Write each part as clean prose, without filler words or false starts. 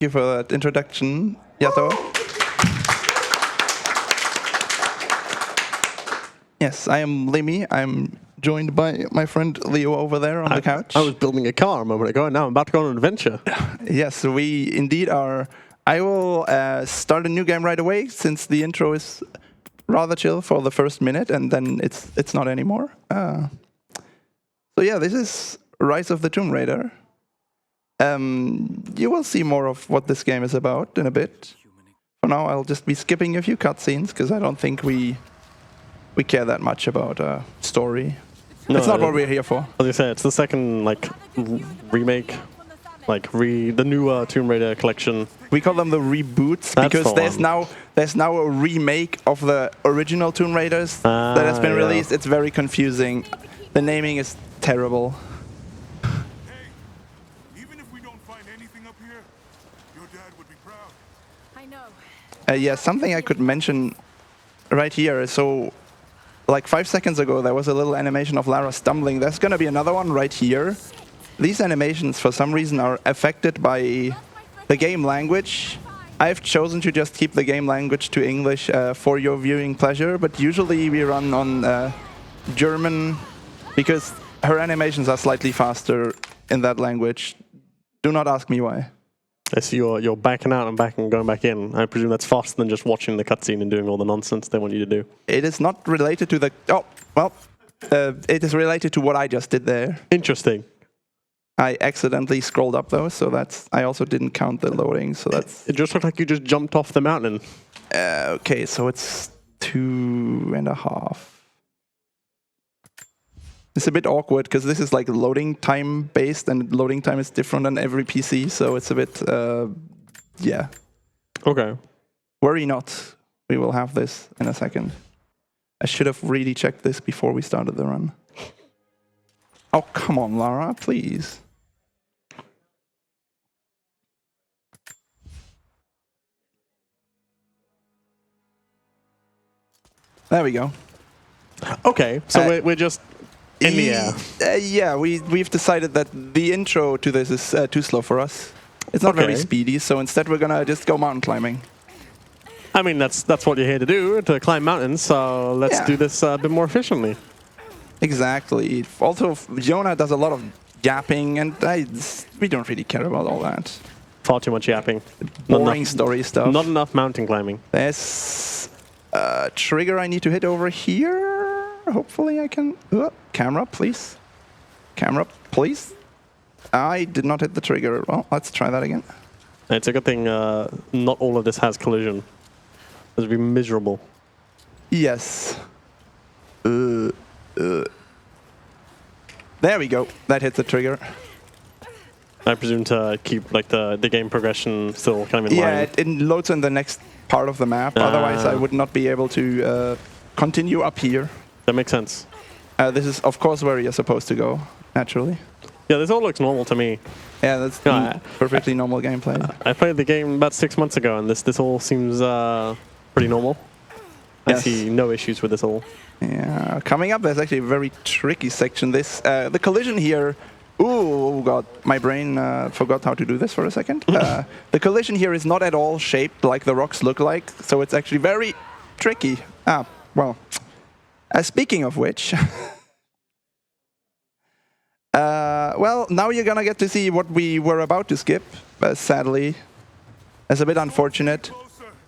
you for that introduction, Yato. Yes, I am Leemyy. I'm joined by my friend Leo over there on the couch. I was building a car a moment ago, and now I'm about to go on an adventure. Yes, we indeed are. I will start a new game right away, since the intro is rather chill for the first minute, and then it's not anymore. So yeah, this is Rise of the Tomb Raider. You will see more of what this game is about in a bit. For now, I'll just be skipping a few cutscenes, because I don't think we care that much about story. No, it's not what we're here for. As I say, it's the second remake, the new Tomb Raider collection. We call them the reboots because there's now a remake of the original Tomb Raiders that has been released. It's very confusing. The naming is terrible. Hey, even if we don't find anything up here, your dad would be proud. I know. Yeah, something I could mention right here. So, like 5 seconds ago, there was a little animation of Lara stumbling. There's going to be another one right here. These animations, for some reason, are affected by the game language. I've chosen to just keep the game language to English for your viewing pleasure, but usually we run on German because her animations are slightly faster in that language. Do not ask me why. I see you're backing out and going back in. I presume that's faster than just watching the cutscene and doing all the nonsense they want you to do. It is not related to the... Oh, well, it is related to what I just did there. Interesting. I accidentally scrolled up though, so I also didn't count the loading, so that's... It just looked like you just jumped off the mountain. Okay, so it's 2.5. It's a bit awkward, because this is like loading time based, and loading time is different on every PC, so it's a bit, yeah. Okay. Worry not, we will have this in a second. I should have really checked this before we started the run. Oh, come on, Lara, please. There we go. Okay, so we're just in the air. Yeah, we've decided that the intro to this is too slow for us. It's not very speedy, so instead we're gonna just go mountain climbing. I mean, that's what you're here to do, to climb mountains, so let's do this a bit more efficiently. Exactly. Also, Jonah does a lot of yapping, and we don't really care about all that. Far too much yapping. Boring story stuff. Not enough mountain climbing. There's a trigger I need to hit over here. Hopefully I can... camera, please. Camera, please. I did not hit the trigger. Well, let's try that again. It's a good thing not all of this has collision. This would be miserable. Yes. There we go. That hit the trigger. I presume to keep the game progression still kind of in line. Yeah, it loads in the next part of the map. Otherwise, I would not be able to continue up here. That makes sense. This is, of course, where you're supposed to go, naturally. Yeah, this all looks normal to me. Yeah, that's perfectly normal gameplay. I played the game about 6 months ago, and this all seems pretty normal. I see no issues with this all. Yeah, coming up, there's actually a very tricky section. The collision here. Oh god, my brain forgot how to do this for a second. The collision here is not at all shaped like the rocks look like, so it's actually very tricky. Well, speaking of which, well, now you're gonna get to see what we were about to skip. Sadly, it's a bit unfortunate.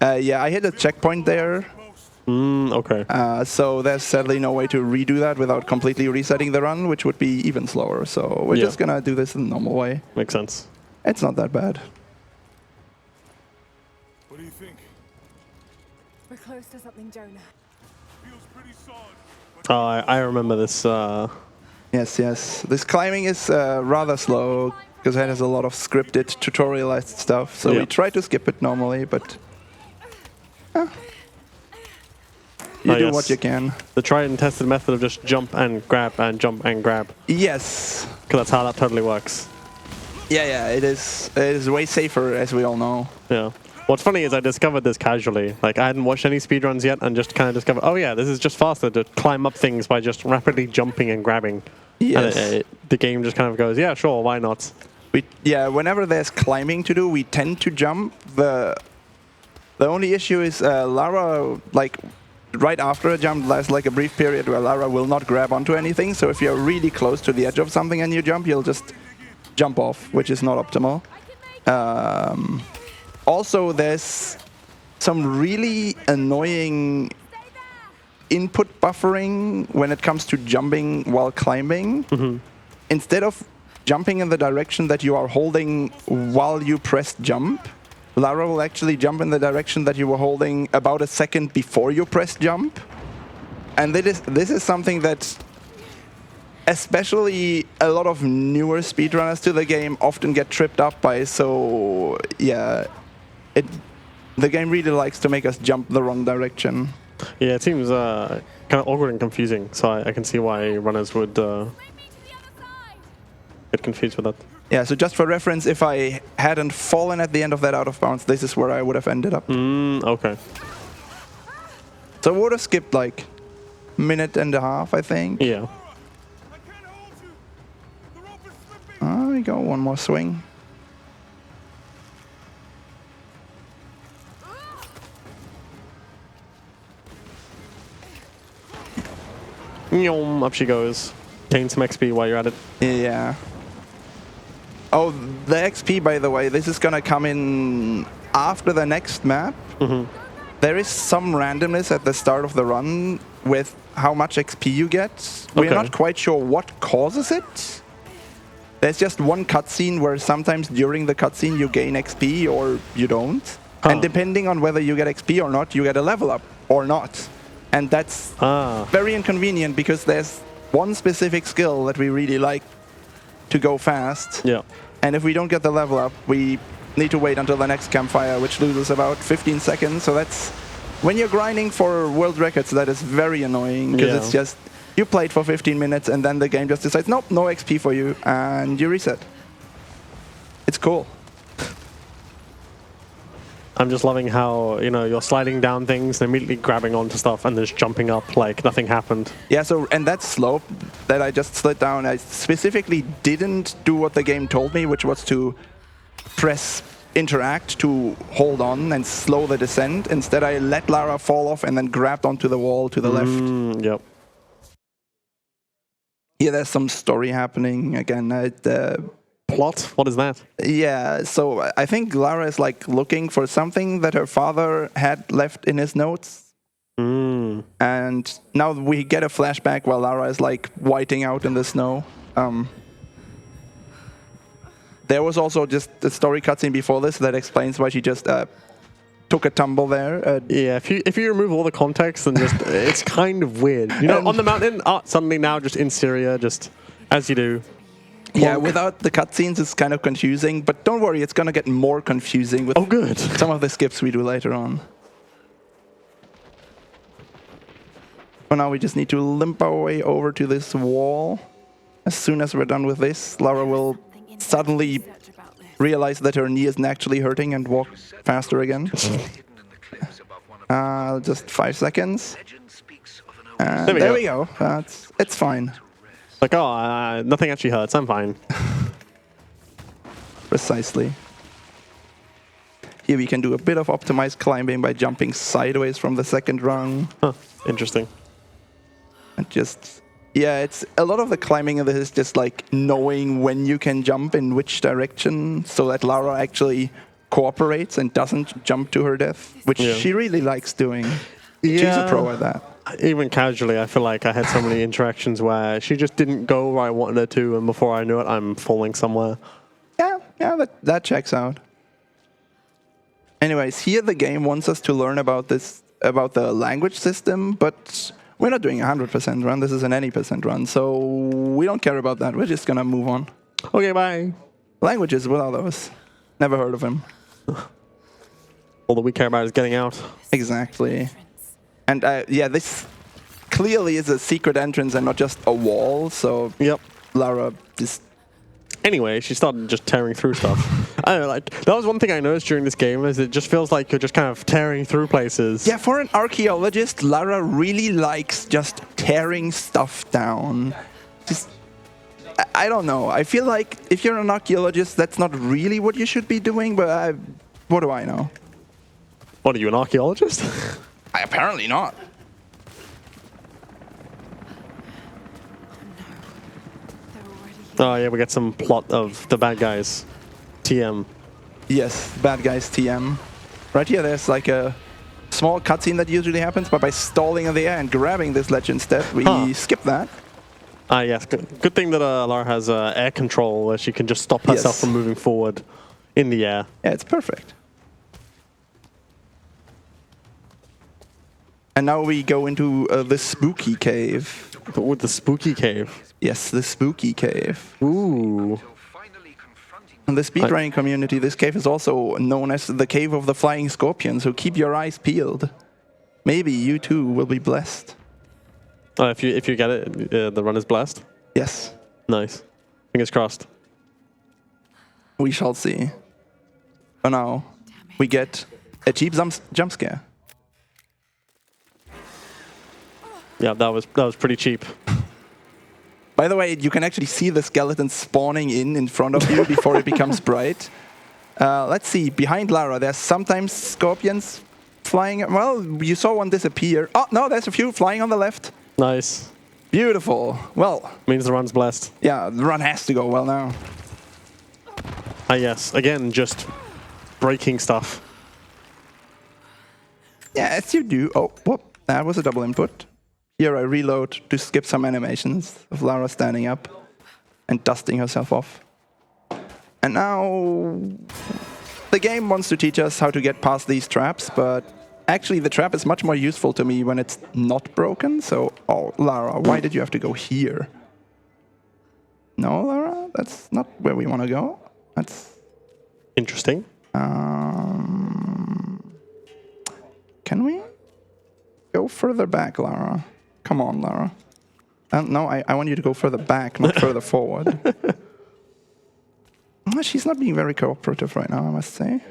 Yeah, I hit a checkpoint there. Okay. So there's sadly no way to redo that without completely resetting the run, which would be even slower. So we're just gonna do this in the normal way. Makes sense. It's not that bad. What do you think? We're close to something, Jonah. Feels pretty solid. I remember this. Yes. This climbing is rather slow because it has a lot of scripted, tutorialized stuff. So we try to skip it normally, but you do what you can. The tried and tested method of just jump and grab and jump and grab. Yes. Because that's how that totally works. Yeah, it is. It is way safer, as we all know. Yeah. What's funny is I discovered this casually. Like, I hadn't watched any speedruns yet and just kind of discovered, oh yeah, this is just faster to climb up things by just rapidly jumping and grabbing. Yes. And the game just kind of goes, yeah, sure, why not? Yeah, whenever there's climbing to do, we tend to jump. The only issue is Lara, like, right after a jump, there's like a brief period where Lara will not grab onto anything. So if you're really close to the edge of something and you jump, you'll just jump off, which is not optimal. Also, there's some really annoying input buffering when it comes to jumping while climbing. Instead of jumping in the direction that you are holding while you press jump, Lara will actually jump in the direction that you were holding about a second before you press jump. And this is something that especially a lot of newer speedrunners to the game often get tripped up by. So yeah, the game really likes to make us jump the wrong direction. Yeah, it seems kind of awkward and confusing, so I can see why runners would get confused with that. Yeah, so just for reference, if I hadn't fallen at the end of that out of bounds, this is where I would have ended up. Okay. So I would have skipped like a minute and a half, I think. Yeah. Oh, we go, one more swing. Up she goes. Gain some XP while you're at it. Yeah. Oh, the XP, by the way, this is gonna come in after the next map. There is some randomness at the start of the run with how much XP you get. We're not quite sure what causes it. There's just one cutscene where sometimes during the cutscene you gain XP or you don't. And depending on whether you get XP or not, you get a level up or not. And that's very inconvenient because there's one specific skill that we really like to go fast. Yeah. And if we don't get the level up, we need to wait until the next campfire, which loses about 15 seconds. So that's, when you're grinding for world records, that is very annoying because it's just, you played for 15 minutes and then the game just decides, nope, no XP for you, and you reset. It's cool. I'm just loving how, you know, you're sliding down things and immediately grabbing onto stuff and just jumping up like nothing happened. Yeah, so, and that slope that I just slid down, I specifically didn't do what the game told me, which was to press interact to hold on and slow the descent. Instead, I let Lara fall off and then grabbed onto the wall to the left. Yep. Here, there's some story happening again. Plot? What is that? Yeah, so I think Lara is like looking for something that her father had left in his notes. And now we get a flashback while Lara is like whiting out in the snow. There was also just a story cutscene before this that explains why she just took a tumble there. Yeah, if you remove all the context, then just it's kind of weird. You know, on the mountain, suddenly now just in Syria, just as you do. Yeah, without the cutscenes, it's kind of confusing, but don't worry, it's going to get more confusing with some of the skips we do later on. For now, we just need to limp our way over to this wall. As soon as we're done with this, Lara will suddenly realize that her knee isn't actually hurting and walk faster again. Just 5 seconds. There we go. It's fine. Like, nothing actually hurts. I'm fine. Precisely. Here we can do a bit of optimized climbing by jumping sideways from the second rung. Interesting. And just, yeah, it's a lot of the climbing of this is just like knowing when you can jump in which direction so that Lara actually cooperates and doesn't jump to her death, which she really likes doing. She's a pro at that. Even casually, I feel like I had so many interactions where she just didn't go where I wanted her to, and before I knew it, I'm falling somewhere. Yeah, that checks out. Anyways, here the game wants us to learn about the language system, but we're not doing a 100% run. This is an any percent run, so we don't care about that. We're just gonna move on. Okay, bye. Languages, what are those? Never heard of them. All that we care about is getting out. Exactly. And yeah, this clearly is a secret entrance and not just a wall, so Lara just... Anyway, she started just tearing through stuff. I don't know, like, that was one thing I noticed during this game, is it just feels like you're just kind of tearing through places. Yeah, for an archaeologist, Lara really likes just tearing stuff down. Just I don't know. I feel like if you're an archaeologist, that's not really what you should be doing, but what do I know? What, are you an archaeologist? Apparently not. They're already here. Oh yeah, we got some plot of the bad guys. TM. Yes, bad guys TM. Right here, there's like a small cutscene that usually happens, but by stalling in the air and grabbing this ledge instead, we skip that. Ah yes, good thing that Lara has air control where she can just stop herself from moving forward in the air. Yeah, it's perfect. And now we go into the spooky cave. With the spooky cave. Yes, the spooky cave. Ooh. In the speedrunning community, this cave is also known as the Cave of the Flying Scorpion, so keep your eyes peeled. Maybe you too will be blessed. Oh, if you get it, the run is blessed? Yes. Nice. Fingers crossed. We shall see. For now, we get a cheap jump scare. Yeah, that was pretty cheap. By the way, you can actually see the skeleton spawning in front of you before it becomes bright. Let's see, behind Lara, there's sometimes scorpions flying. Well, you saw one disappear. Oh, no, there's a few flying on the left. Nice. Beautiful. Well. Means the run's blessed. Yeah, the run has to go well now. Ah, yes. Again, just breaking stuff. Yeah, as you do. Oh, whoop. That was a double input. Here I reload to skip some animations of Lara standing up and dusting herself off. And now the game wants to teach us how to get past these traps, but actually the trap is much more useful to me when it's not broken. So, oh, Lara, why did you have to go here? No, Lara, that's not where we want to go. That's interesting. Can we go further back, Lara? Come on, Lara. No, I want you to go further back, not further forward. She's not being very cooperative right now, I must say.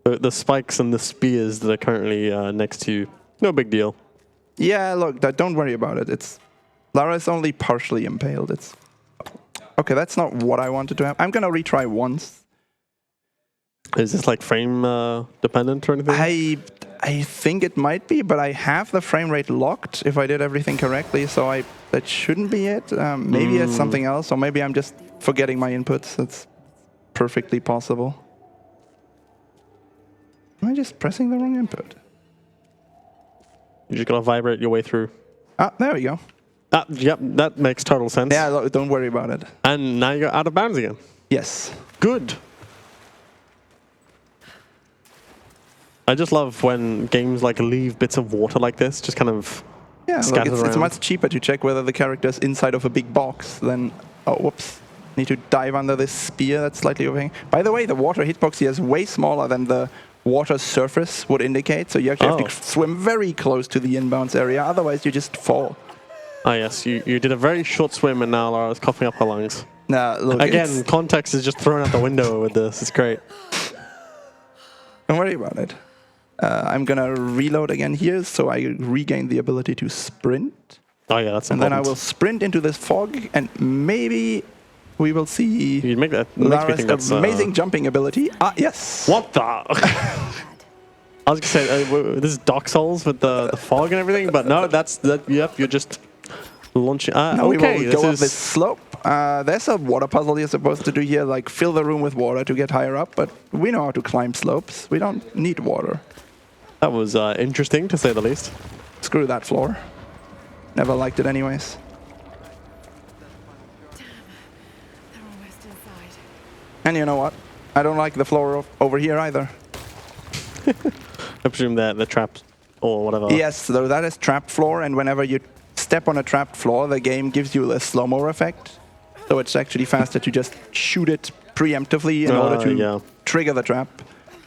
The spikes and the spears that are currently next to you, no big deal. Yeah, look, don't worry about it. Lara is only partially impaled. Okay, that's not what I wanted to have. I'm gonna retry once. Is this like frame dependent or anything? I think it might be, but I have the frame rate locked if I did everything correctly, so that shouldn't be it. Maybe it's something else, or maybe I'm just forgetting my inputs. That's perfectly possible. Am I just pressing the wrong input? You just gotta vibrate your way through. Ah, there we go. Ah, yep, that makes total sense. Yeah, look, don't worry about it. And now you're out of bounds again. Yes. Good. I just love when games like leave bits of water like this, just kind of look, it's much cheaper to check whether the character is inside of a big box than, oh, whoops. Need to dive under this spear that's slightly overhanging. By the way, the water hitbox here is way smaller than the water surface would indicate, so you actually have to swim very close to the inbounds area, otherwise you just fall. Ah, yes, you did a very short swim and now Lara's coughing up her lungs. Nah, look, again, context is just thrown out the window with this. It's great. Don't worry about it. I'm gonna reload again here, so I regain the ability to sprint. Oh yeah, that's important. And then I will sprint into this fog, and maybe we will see you make that Lara's amazing jumping ability. Ah, yes. What the? I was gonna say this is Dark Souls with the fog and everything, but no, yep, you're just launching. Now okay, we will go up this slope. There's a water puzzle you're supposed to do here, like fill the room with water to get higher up, but we know how to climb slopes. We don't need water. That was interesting, to say the least. Screw that floor. Never liked it anyways. Damn. They're almost inside. And you know what? I don't like the floor over here either. I presume the trapped or whatever. Yes, so that is trapped floor, and whenever you step on a trapped floor, the game gives you a slow-mo effect. So it's actually faster to just shoot it preemptively in order to trigger the trap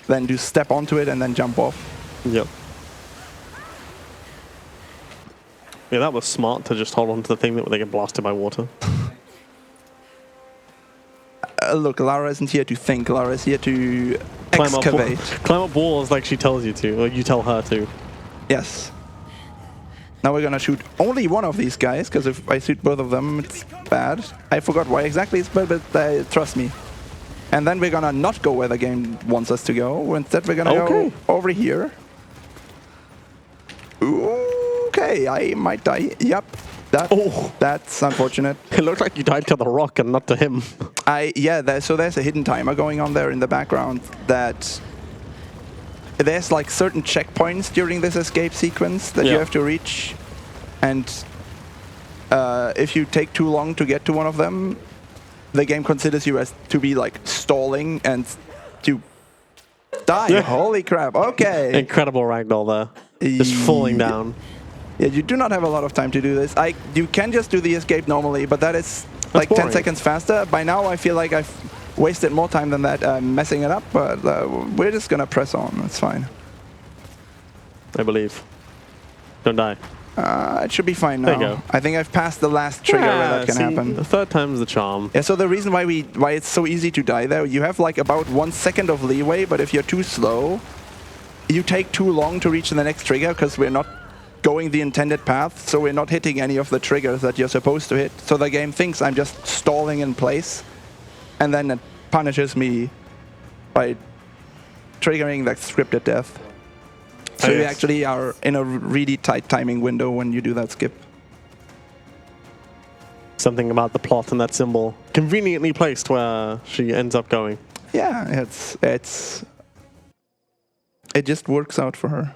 than to step onto it and then jump off. Yep. Yeah, that was smart to just hold on to the thing that they get blasted by water. Look, Lara isn't here to think. Lara is here to excavate. Climb up walls like she tells you to, or you tell her to. Yes. Now we're gonna shoot only one of these guys, because if I shoot both of them, it's bad. I forgot why exactly it's bad, but trust me. And then we're gonna not go where the game wants us to go. Instead, we're gonna go over here. Okay, I might die. Yep. That's unfortunate. It looked like you died to the rock and not to him. So there's a hidden timer going on there in the background that there's like certain checkpoints during this escape sequence that you have to reach, and if you take too long to get to one of them, the game considers you as to be like stalling and to die. Yeah. Holy crap! Okay. Incredible ragdoll there, just falling down. Yeah, you do not have a lot of time to do this. You can just do the escape normally, but that is like boring. 10 seconds faster. By now, I feel like I've wasted more time than that messing it up, but we're just gonna press on. It's fine. I believe. Don't die. It should be fine now. There you go. I think I've passed the last trigger where that can happen. The third time's the charm. Yeah, so the reason why it's so easy to die there, you have like about 1 second of leeway, but if you're too slow, you take too long to reach the next trigger because we're not going the intended path, so we're not hitting any of the triggers that you're supposed to hit. So the game thinks I'm just stalling in place, and then it punishes me by triggering that scripted death. So you actually are in a really tight timing window when you do that skip. Something about the plot and that symbol conveniently placed where she ends up going. Yeah, it just works out for her.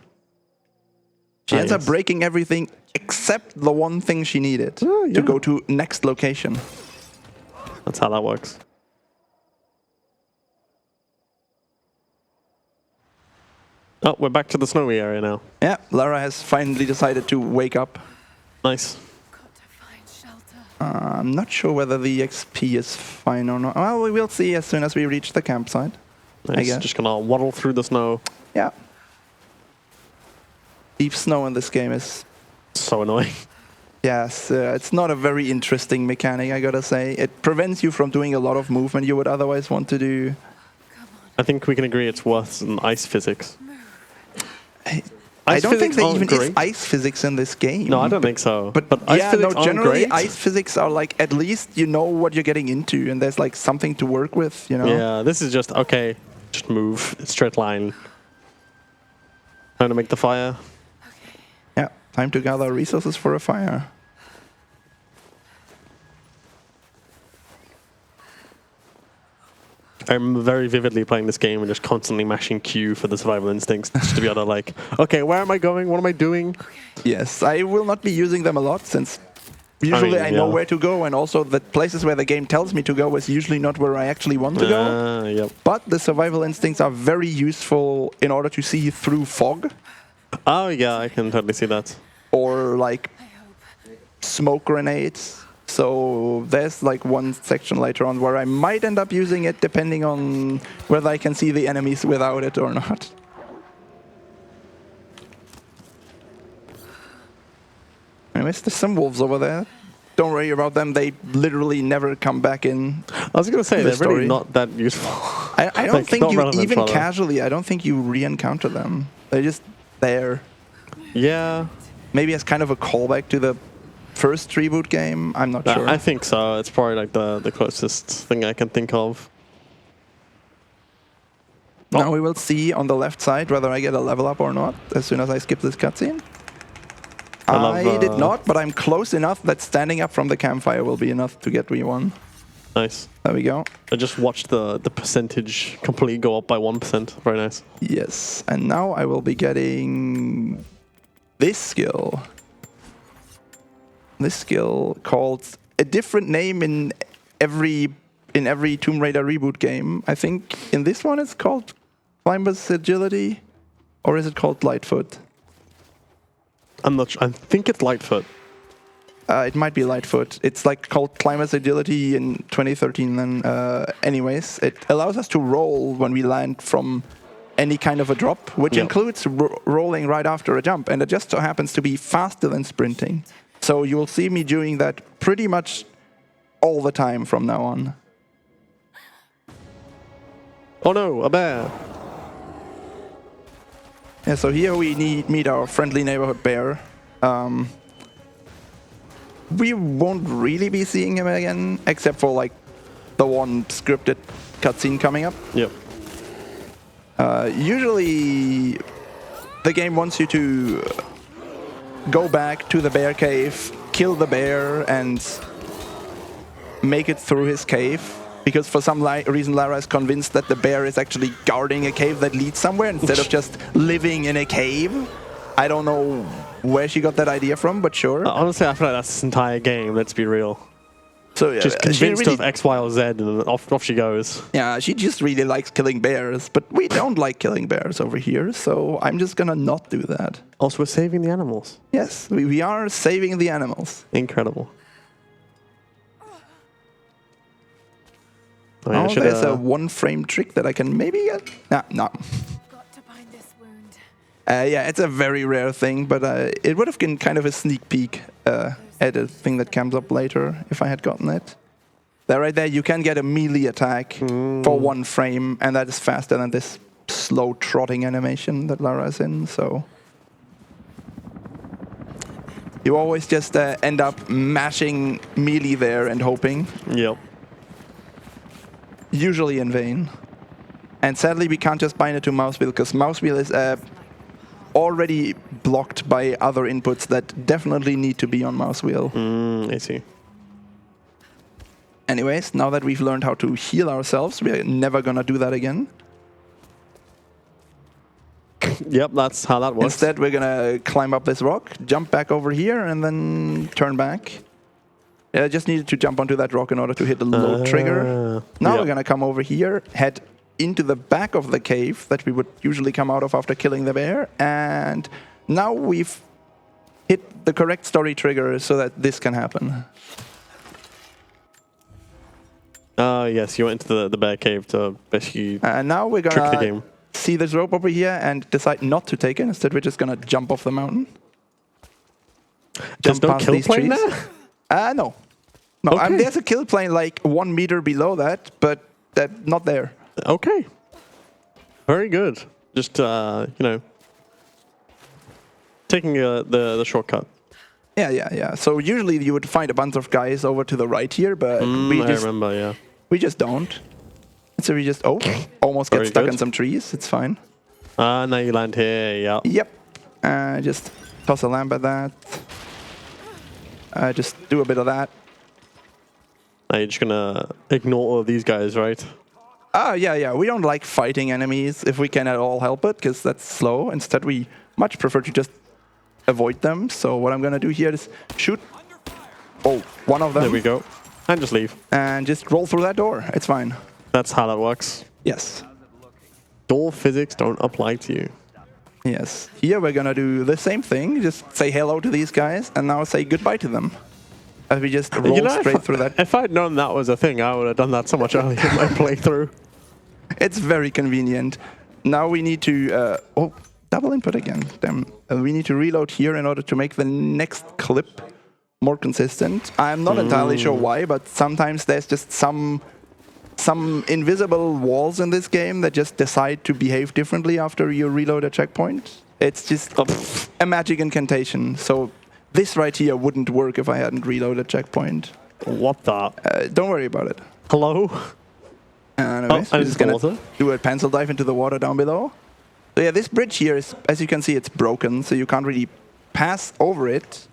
She ends up breaking everything except the one thing she needed to go to next location. That's how that works. Oh, we're back to the snowy area now. Yeah, Lara has finally decided to wake up. Nice. Got to find shelter. I'm not sure whether the XP is fine or not. Well, we will see as soon as we reach the campsite. Nice. I guess. Just gonna waddle through the snow. Yeah. Deep snow in this game is so annoying. Yes, it's not a very interesting mechanic, I gotta say. It prevents you from doing a lot of movement you would otherwise want to do. I think we can agree it's worse than ice physics. I don't think there even is ice physics in this game. No, I don't think so. But ice physics generally great. Ice physics are like, at least you know what you're getting into, and there's like something to work with, you know? Yeah, this is just, okay, just move, straight line. Trying to make the fire. Yeah, time to gather resources for a fire. I'm very vividly playing this game and just constantly mashing Q for the survival instincts, just to be able to like, okay, where am I going? What am I doing? Yes, I will not be using them a lot since usually I know where to go, and also the places where the game tells me to go is usually not where I actually want to go. Yep. But the survival instincts are very useful in order to see through fog. Oh yeah, I can totally see that. Or like smoke grenades. So there's like one section later on where I might end up using it depending on whether I can see the enemies without it or not. Anyways, there's some wolves over there. Don't worry about them, they literally never come back in. I was going to say, they're really not that useful. I don't like, think you, even casually, I don't think you re-encounter them. They're just there. Yeah. Maybe as kind of a callback to the first reboot game? I'm not sure. I think so. It's probably like the closest thing I can think of. Now we will see on the left side whether I get a level up or not as soon as I skip this cutscene. I did not, but I'm close enough that standing up from the campfire will be enough to get me one. Nice. There we go. I just watched the percentage completely go up by 1%. Very nice. Yes, and now I will be getting this skill. This skill called a different name in every Tomb Raider reboot game. I think in this one it's called Climber's Agility, or is it called Lightfoot? I'm not sure. I think it's Lightfoot. It might be Lightfoot. It's like called Climber's Agility in 2013 then. Anyways, it allows us to roll when we land from any kind of a drop, which includes rolling right after a jump, and it just so happens to be faster than sprinting. So you will see me doing that pretty much all the time from now on. Oh no, a bear! Yeah, so here we meet our friendly neighborhood bear. We won't really be seeing him again, except for like the one scripted cutscene coming up. Yep. Usually, the game wants you to go back to the bear cave, kill the bear, and make it through his cave. Because for some reason, Lara is convinced that the bear is actually guarding a cave that leads somewhere instead of just living in a cave. I don't know where she got that idea from, but sure. Honestly, I feel like that's this entire game, let's be real. So yeah, Just convinced of X, Y, or Z, and off she goes. Yeah, she just really likes killing bears, but we don't like killing bears over here, so I'm just gonna not do that. Also, we're saving the animals. Yes, we are saving the animals. Incredible. Oh, Oh, there's a one-frame trick that I can maybe get. No. Got to bind this wound. Yeah, it's a very rare thing, but it would have been kind of a sneak peek at a thing that comes up later if I had gotten it. There, right there, you can get a melee attack for one frame, and that is faster than this slow trotting animation that Lara's in, so... You always just end up mashing melee there and hoping. Yep. Usually in vain. And sadly, we can't just bind it to mouse wheel, because mouse wheel is already blocked by other inputs that definitely need to be on mouse wheel. I see. Anyways, now that we've learned how to heal ourselves, we're never gonna do that again. Yep, that's how that works. Instead, we're gonna climb up this rock, jump back over here, and then turn back. I just needed to jump onto that rock in order to hit the load trigger. Now we're gonna come over here, head into the back of the cave that we would usually come out of after killing the bear, and now we've hit the correct story trigger so that this can happen. Yes, you went into the bear cave to basically And now we're trick the gonna game. see this rope over here and decide not to take it. Instead, we're just gonna jump off the mountain. There's no past kill these plane trees. there? No. No, Okay. there's a kill plane like 1 meter below that, but not there. Okay. Very good. Just, you know, taking the shortcut. Yeah. So usually you would find a bunch of guys over to the right here, but I remember, yeah. we just don't. So we just almost get Very stuck good. in some trees. It's fine. Now you land here, yeah. Yep. Just toss a lamp at that. Just do a bit of that. Now you're just gonna ignore all of these guys, right? Yeah. We don't like fighting enemies if we can at all help it, because that's slow. Instead, we much prefer to just avoid them. So what I'm gonna do here is shoot. One of them. There we go. And just leave. And just roll through that door. It's fine. That's how that works. Yes. Door physics don't apply to you. Yes. Here we're gonna do the same thing. Just say hello to these guys, and now say goodbye to them. As we just roll straight through that. If I'd known that was a thing, I would have done that so much earlier in my playthrough. It's very convenient. Now we need to... double input again. Damn. We need to reload here in order to make the next clip more consistent. I'm not entirely sure why, but sometimes there's just some invisible walls in this game that just decide to behave differently after you reload a checkpoint. It's just a magic incantation. So this right here wouldn't work if I hadn't reloaded checkpoint. What the? Don't worry about it. Hello? Anyways, we're just gonna do a pencil dive into the water down below. So yeah, this bridge here is, as you can see, it's broken, so you can't really pass over it.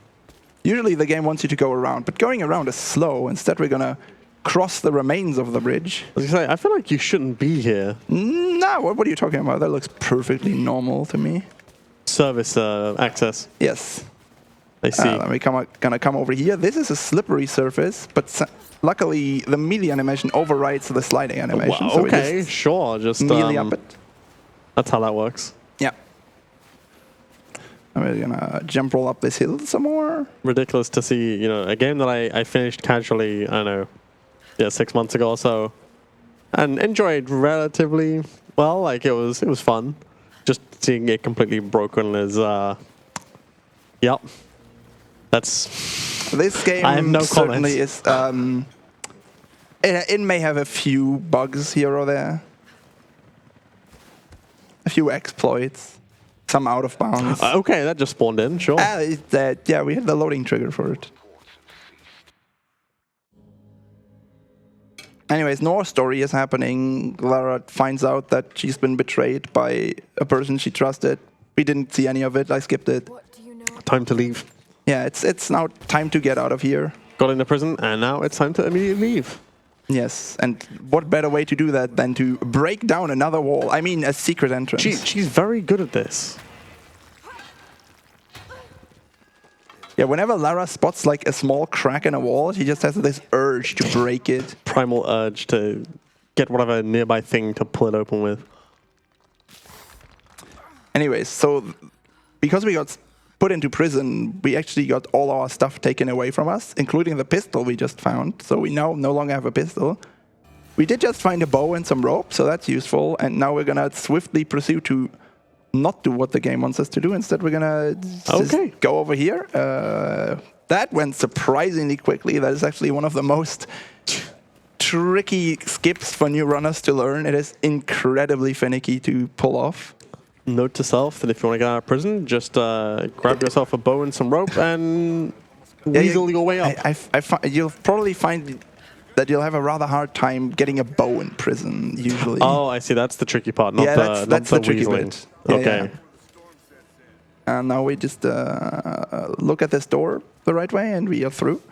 Usually the game wants you to go around, but going around is slow. Instead, we're gonna cross the remains of the bridge. I was gonna say, I feel like you shouldn't be here. No, what are you talking about? That looks perfectly normal to me. Service access. Yes. I see. We're gonna come over here. This is a slippery surface, but luckily the melee animation overrides the sliding animation. Wow, so okay, sure. Just melee up it. That's how that works. Yeah. And we're gonna jump roll up this hill some more. Ridiculous to see, you know, a game that I finished casually, I don't know, 6 months ago or so, and enjoyed relatively well. Like it was fun. Just seeing it completely broken is, yep. That's. This game I have no certainly comments. is. It may have a few bugs here or there, a few exploits. some out of bounds. Okay, that just spawned in, sure. Yeah, we had the loading trigger for it. Anyways, no story is happening. Lara finds out that she's been betrayed by a person she trusted. We didn't see any of it. I skipped it. What do you know? Time to leave. Yeah, it's now time to get out of here. Got into prison, and now it's time to immediately leave. Yes, and what better way to do that than to break down another wall? I mean, a secret entrance. She's very good at this. Yeah, whenever Lara spots like a small crack in a wall, she just has this urge to break it. Primal urge to get whatever nearby thing to pull it open with. Anyways, so because we got put into prison, we actually got all our stuff taken away from us, including the pistol we just found. So we now no longer have a pistol. We did just find a bow and some rope, so that's useful. And now we're gonna swiftly pursue to not do what the game wants us to do. Instead, we're gonna just go over here. That went surprisingly quickly. That is actually one of the most tricky skips for new runners to learn. It is incredibly finicky to pull off. Note to self that if you want to get out of prison, just grab yourself a bow and some rope and weasel your way up. You'll probably find that you'll have a rather hard time getting a bow in prison, usually. Oh, I see. That's the tricky part, not that's the tricky weaseling. bit. Yeah, Okay. Yeah. And now we just look at this door the right way, and we are through.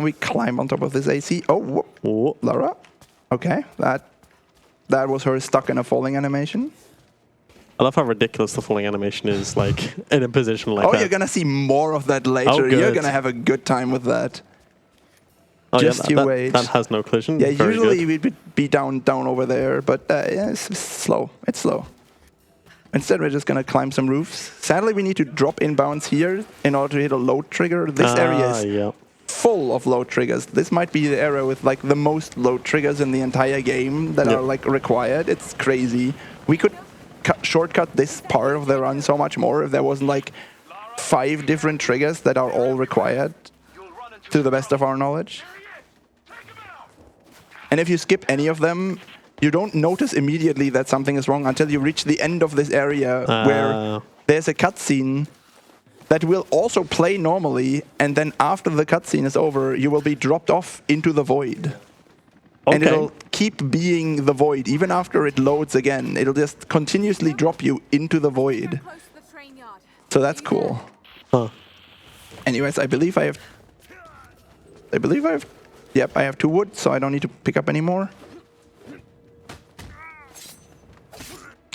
We climb on top of this AC. Oh, Whoa. Lara. Okay, that was her stuck in a falling animation. I love how ridiculous the falling animation is, like, in a position like that. Oh, you're going to see more of that later. Oh, you're going to have a good time with that. Oh, Just you wait. That has no collision. Yeah, Very usually good. we'd be down over there, but yeah, it's slow. It's slow. Instead, we're just going to climb some roofs. Sadly, we need to drop inbounds here in order to hit a load trigger. This area is full of load triggers. This might be the area with like the most load triggers in the entire game that are like required. It's crazy. We could shortcut this part of the run so much more if there wasn't like 5 different triggers that are all required to the best of our knowledge. And if you skip any of them, you don't notice immediately that something is wrong until you reach the end of this area where there's a cutscene that will also play normally, and then after the cutscene is over, you will be dropped off into the void. Okay. And it'll keep being the void, even after it loads again. It'll just continuously drop you into the void. So that's cool. Huh. Anyways, I believe I have... Yep, I have 2 wood, so I don't need to pick up any more.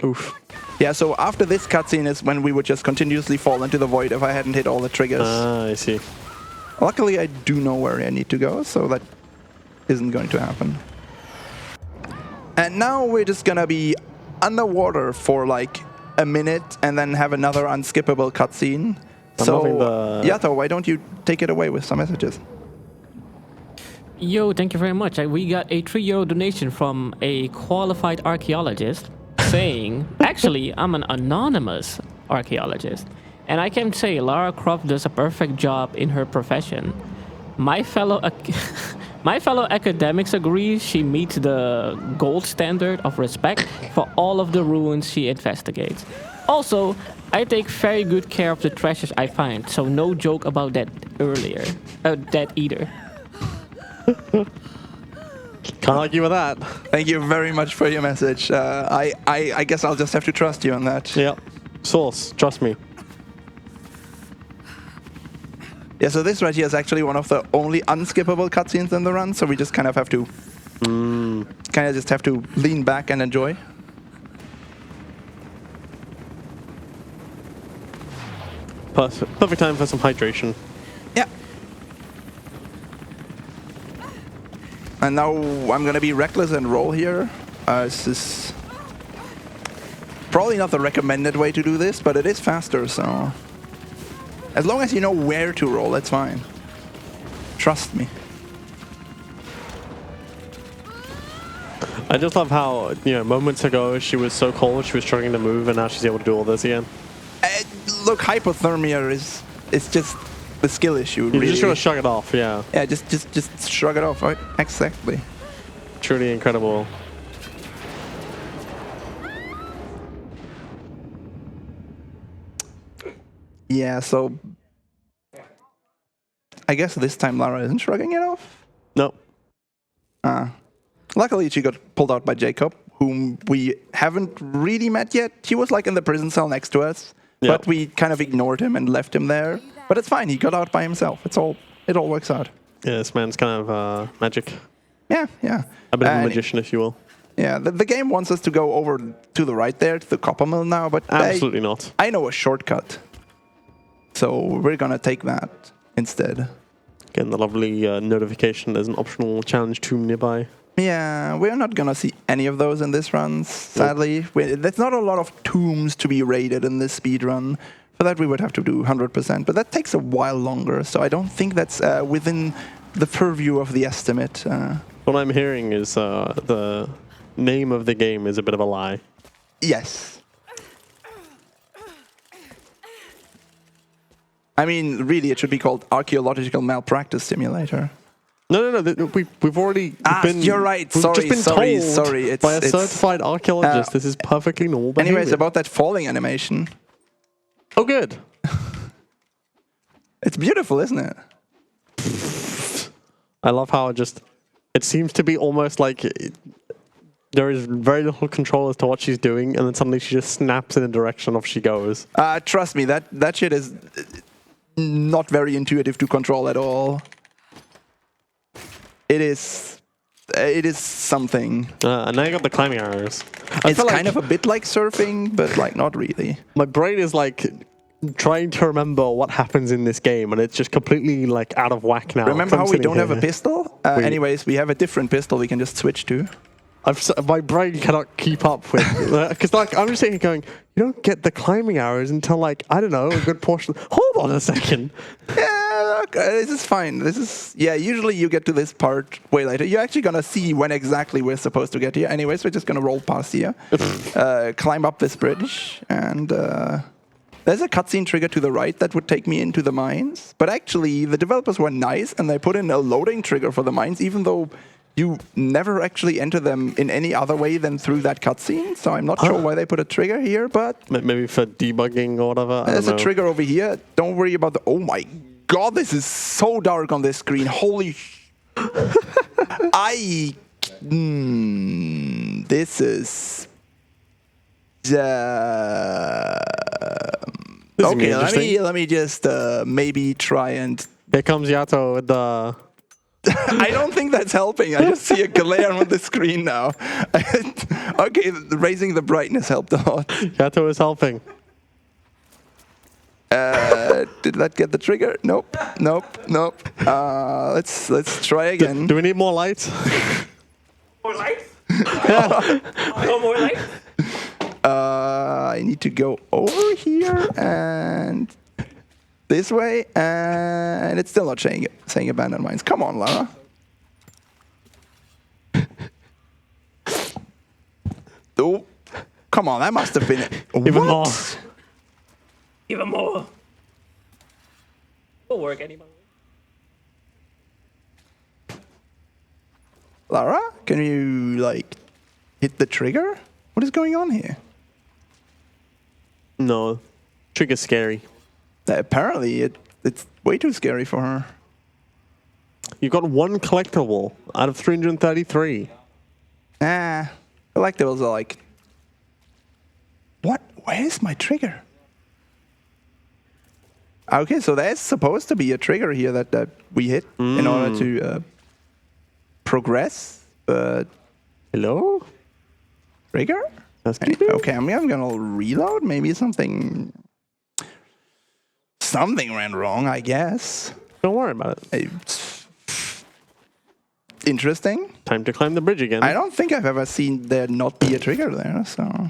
Oof. Yeah, so after this cutscene is when we would just continuously fall into the void if I hadn't hit all the triggers. Ah, I see. Luckily, I do know where I need to go, so that isn't going to happen. And now we're just gonna be underwater for like a minute and then have another unskippable cutscene. So, Yato, why don't you take it away with some messages? Yo, thank you very much. We got a €3 donation from a qualified archaeologist saying, actually, I'm an anonymous archaeologist. And I can say Lara Croft does a perfect job in her profession. My fellow academics agree she meets the gold standard of respect for all of the ruins she investigates. Also, I take very good care of the treasures I find, so no joke about that either. Can't argue with that. Thank you very much for your message. I guess I'll just have to trust you on that. Yep. Source, trust me. Yeah, so this right here is actually one of the only unskippable cutscenes in the run, so we just kind of have to lean back and enjoy. Perfect time for some hydration. Yeah. And now I'm going to be reckless and roll here. This is probably not the recommended way to do this, but it is faster, so... As long as you know where to roll, that's fine. Trust me. I just love how, moments ago she was so cold, she was struggling to move, and now she's able to do all this again. Look, hypothermia is just the skill issue. You just gotta shrug it off, yeah. Yeah, just shrug it off. Right? Exactly. Truly incredible. Yeah, so I guess this time Lara isn't shrugging it off. No. Luckily, she got pulled out by Jacob, whom we haven't really met yet. He was like in the prison cell next to us, but we kind of ignored him and left him there. But it's fine. He got out by himself. It all works out. Yeah, this man's kind of magic. Yeah, yeah. A bit of a magician, if you will. Yeah, the game wants us to go over to the right there, to the copper mill now, but Absolutely not. I know a shortcut. So we're going to take that instead. Getting the lovely notification there's an optional challenge tomb nearby. Yeah, we're not going to see any of those in this run, sadly. There's not a lot of tombs to be raided in this speedrun. For that, we would have to do 100%, but that takes a while longer, so I don't think that's within the purview of the estimate. What I'm hearing is the name of the game is a bit of a lie. Yes. I mean, really, it should be called Archaeological Malpractice Simulator. No. We've already been. You're right. We've Sorry, just been sorry. told by a certified archaeologist this is perfectly normal behavior. Anyways, about that falling animation. Oh, good. It's beautiful, isn't it? I love how it seems to be almost like there is very little control as to what she's doing, and then suddenly she just snaps in the direction of she goes. Trust me, that shit is not very intuitive to control at all. It is something. And now you got the climbing arrows. It's kind of a bit like surfing, but like not really. My brain is like trying to remember what happens in this game, and it's just completely like out of whack now. Remember how we don't have a pistol? Anyways, we have a different pistol we can just switch to. My brain cannot keep up with, because like I'm just sitting here going, you don't get the climbing arrows until like, I don't know, a good portion. Hold on a second. Yeah, okay, this is fine. Usually you get to this part way later. You're actually gonna see when exactly we're supposed to get here. Anyways, we're just gonna roll past here, climb up this bridge, and there's a cutscene trigger to the right that would take me into the mines. But actually, the developers were nice, and they put in a loading trigger for the mines, even though you never actually enter them in any other way than through that cutscene. So I'm not sure why they put a trigger here, but maybe for debugging or whatever. There's a trigger over here. Don't worry about the... Oh my god, this is so dark on this screen. Holy... this is... okay, let me just maybe try and... Here comes Yato with the... I don't think that's helping. I just see a glare on the screen now. Okay, raising the brightness helped a lot. Yato is helping. Did that get the trigger? Nope. Let's try again. Do we need more lights? More lights? Yeah. No more lights? I need to go over here and this way, and it's still not saying abandoned mines. Come on, Lara. Oh, come on, that must have been it. Even more. Even more. It'll work anyway. Lara, can you, like, hit the trigger? What is going on here? No. Trigger's scary. Apparently, it's way too scary for her. You got one collectible out of 333. Collectibles are like... What? Where is my trigger? Okay, so there's supposed to be a trigger here that we hit in order to progress, but... Hello? Trigger? Okay, I'm gonna reload. Maybe something went wrong, I guess. Don't worry about it. It's interesting. Time to climb the bridge again. I don't think I've ever seen there not be a trigger there, so...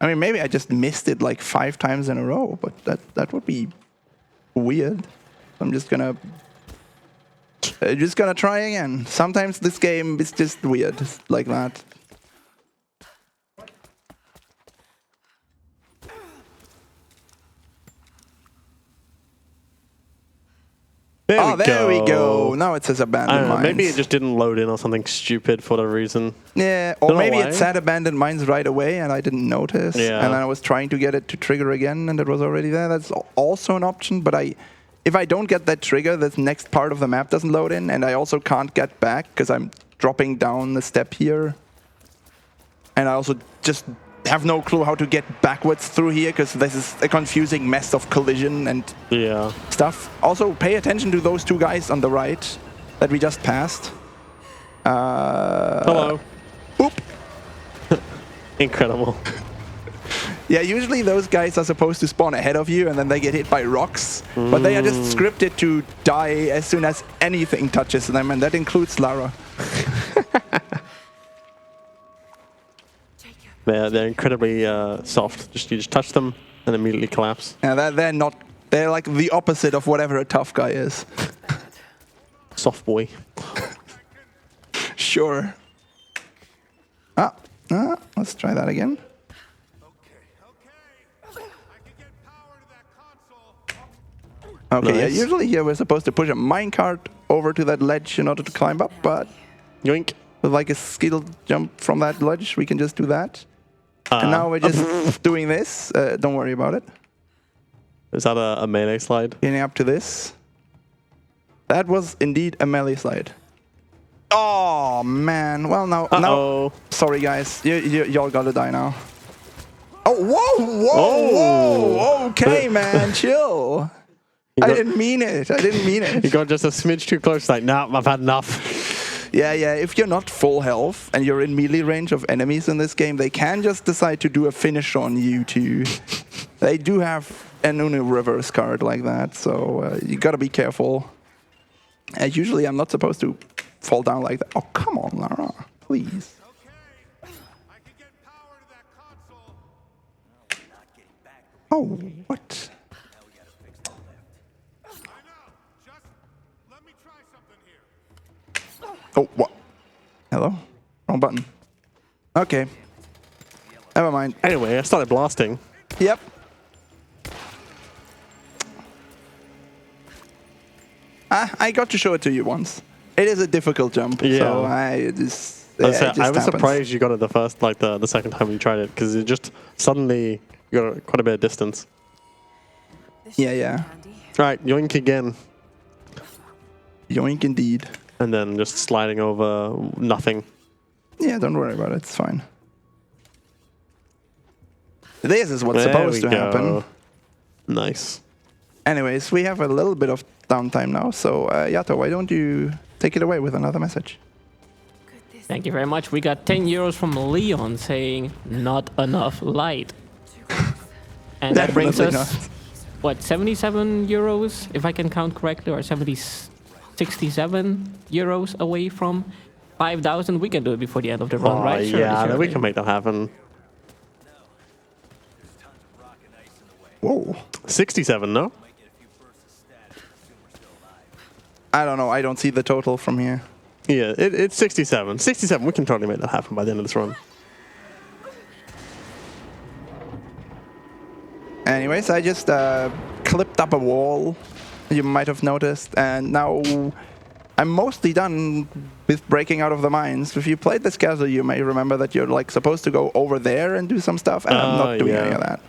I mean, maybe I just missed it like 5 times in a row, but that would be weird. I'm just gonna try again. Sometimes this game is just weird like that. There we Oh, there we go. Now it says abandoned mines. Maybe it just didn't load in or something stupid for the reason. Yeah, or maybe it said abandoned mines right away and I didn't notice. Yeah. And then I was trying to get it to trigger again and it was already there. That's also an option, but if I don't get that trigger, the next part of the map doesn't load in, and I also can't get back because I'm dropping down the step here. And I also just have no clue how to get backwards through here because this is a confusing mess of collision and stuff. Also, pay attention to those two guys on the right that we just passed. Hello. Boop. Incredible. Yeah, usually those guys are supposed to spawn ahead of you and then they get hit by rocks. But they are just scripted to die as soon as anything touches them, and that includes Lara. They're incredibly soft. You just touch them and immediately collapse. Yeah, they're like the opposite of whatever a tough guy is. Soft boy. Sure. Let's try that again. Okay, Nice. yeah, usually here we're supposed to push a minecart over to that ledge in order to climb up, but Yoink. with like a skill jump from that ledge, we can just do that. And now we're just doing this. Don't worry about it. Is that a melee slide? Getting up to this. That was indeed a melee slide. Oh, man. Well, now sorry, guys. Y'all gotta die now. Oh, whoa. Okay, man. Chill. I didn't mean it. You got just a smidge too close. Like, nah, I've had enough. Yeah. If you're not full health and you're in melee range of enemies in this game, they can just decide to do a finish on you too. They do have an Uno reverse card like that, so you gotta be careful. Usually I'm not supposed to fall down like that. Oh, come on, Lara, please. Oh, what? Oh, what? Hello? Wrong button. Okay. Never mind. Anyway, I started blasting. Yep. I got to show it to you once. It is a difficult jump, so it just I was happens. surprised you got it the second time you tried it, because it just suddenly you got quite a bit of distance. Yeah. Right, yoink again. Yoink indeed. And then just sliding over nothing. Yeah, don't worry about it. It's fine. This is what's supposed to happen. Nice. Anyways, we have a little bit of downtime now, so Yato, why don't you take it away with another message? Thank you very much. We got 10 euros from Leon saying, not enough light. And that brings us, Definitely what, 77 euros, if I can count correctly, or 67 euros away from 5,000. We can do it before the end of the run, right? Yeah, we can make that happen. Whoa. 67, no? I don't know. I don't see the total from here. Yeah, it's 67. 67, we can totally make that happen by the end of this run. Anyways, I just clipped up a wall, you might have noticed, and now I'm mostly done with breaking out of the mines. If you played this castle, you may remember that you're like supposed to go over there and do some stuff, and I'm not doing any of that.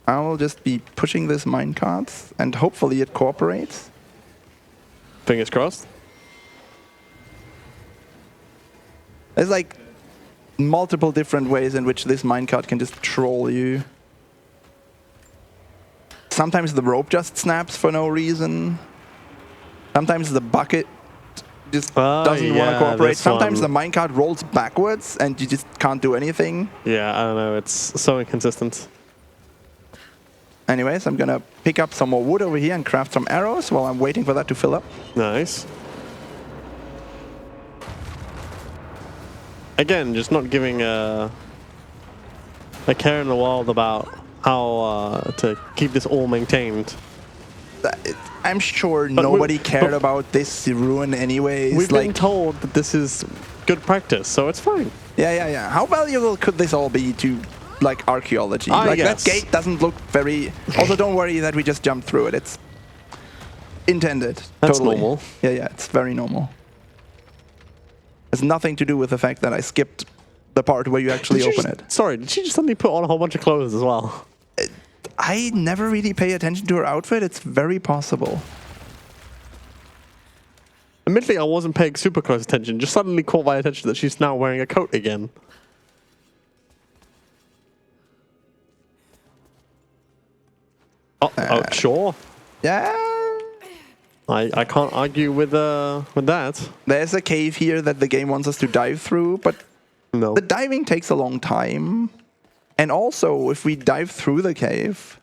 I will just be pushing this minecart, and hopefully it cooperates. Fingers crossed. There's like multiple different ways in which this minecart can just troll you. Sometimes the rope just snaps for no reason. Sometimes the bucket just doesn't want to cooperate. Sometimes the minecart rolls backwards and you just can't do anything. Yeah, I don't know. It's so inconsistent. Anyways, I'm gonna pick up some more wood over here and craft some arrows while I'm waiting for that to fill up. Nice. Again, just not giving a care in the world about how to keep this all maintained. I'm sure nobody cared about this ruin anyways. We've been told that this is good practice, so it's fine. Yeah. How valuable could this all be to like archaeology. I Like guess. that gate doesn't look very. Also, don't worry that we just jumped through it. It's intended. That's totally. normal. Yeah, it's very normal. It's nothing to do with the fact that I skipped the part where you actually open it. Sorry, did she just suddenly put on a whole bunch of clothes as well? I never really pay attention to her outfit. It's very possible. Admittedly, I wasn't paying super close attention. Just suddenly caught my attention that she's now wearing a coat again. Oh, sure. Yeah. I can't argue with that. There's a cave here that the game wants us to dive through, but No. the diving takes a long time. And also, if we dive through the cave,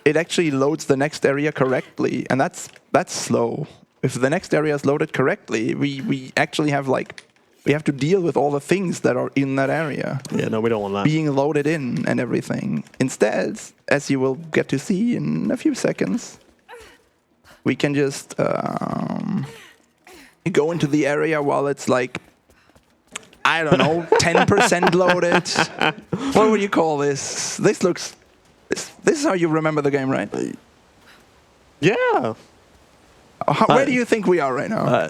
it actually loads the next area correctly, and that's slow. If the next area is loaded correctly, we actually have we have to deal with all the things that are in that area Yeah, no, we don't want that. being loaded in and everything. Instead, as you will get to see in a few seconds, we can just go into the area while it's like, I don't know, 10% loaded. What would you call this? This looks... This is how you remember the game, right? Yeah. Where do you think we are right now?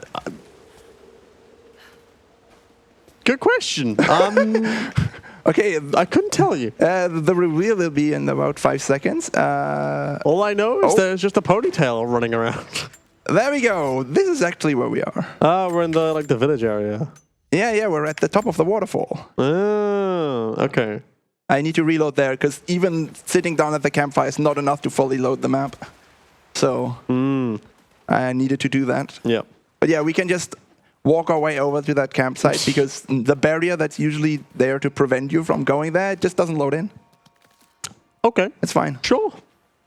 Good question. Okay, I couldn't tell you. the reveal will be in about 5 seconds. All I know is there's just a ponytail running around. There we go. This is actually where we are. We're in the village area. Yeah, we're at the top of the waterfall. Oh, okay. I need to reload there, because even sitting down at the campfire is not enough to fully load the map. So, I needed to do that. Yeah. But yeah, we can just walk our way over to that campsite, because the barrier that's usually there to prevent you from going there, it just doesn't load in. Okay. It's fine. Sure.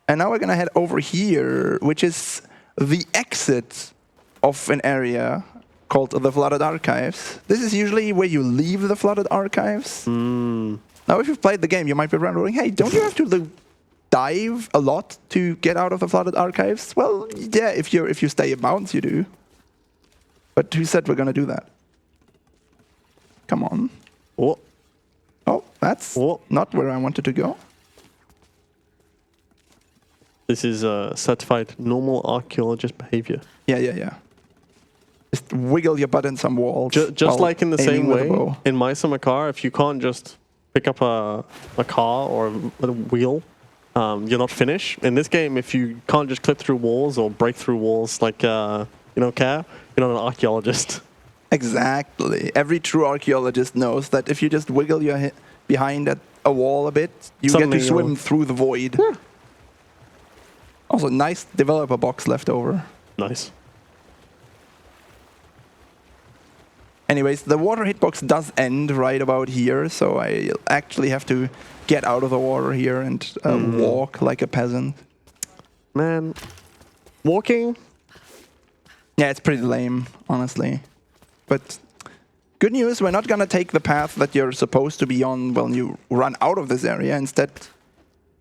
And now we're going to head over here, which is the exit of an area called the Flooded Archives. This is usually where you leave the Flooded Archives. Now, if you've played the game, you might be wondering, hey, don't you have to dive a lot to get out of the Flooded Archives? Well, yeah, if you stay in bounds, you do. But who said we're going to do that? Come on. Oh. Oh, that's not where I wanted to go. This is certified normal archaeologist behavior. Yeah. Just wiggle your butt in some walls. Just like in the same aiming with a way, bow. in my summer car, if you can't just pick up a car or a wheel, you're not finished. In this game, if you can't just clip through walls or break through walls like you don't care, you're not an archaeologist. Exactly. Every true archaeologist knows that if you just wiggle your behind at a wall a bit, you Suddenly get to swim through the void. Yeah. Also, nice developer box left over. Nice. Anyways, the water hitbox does end right about here, so I actually have to get out of the water here and walk like a peasant. Man, walking? Yeah, it's pretty lame, honestly. But good news, we're not going to take the path that you're supposed to be on when you run out of this area. Instead,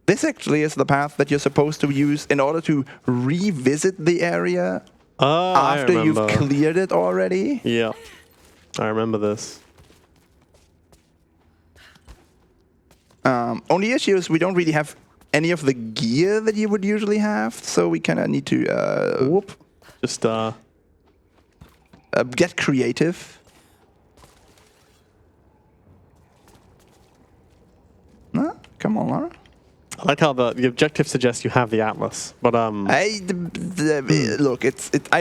this actually is the path that you're supposed to use in order to revisit the area after you've cleared it already. Yeah, I remember this. Only issue is we don't really have any of the gear that you would usually have, so we kind of need to just get creative. No? Come on, Lara. I like how the objective suggests you have the atlas, but look,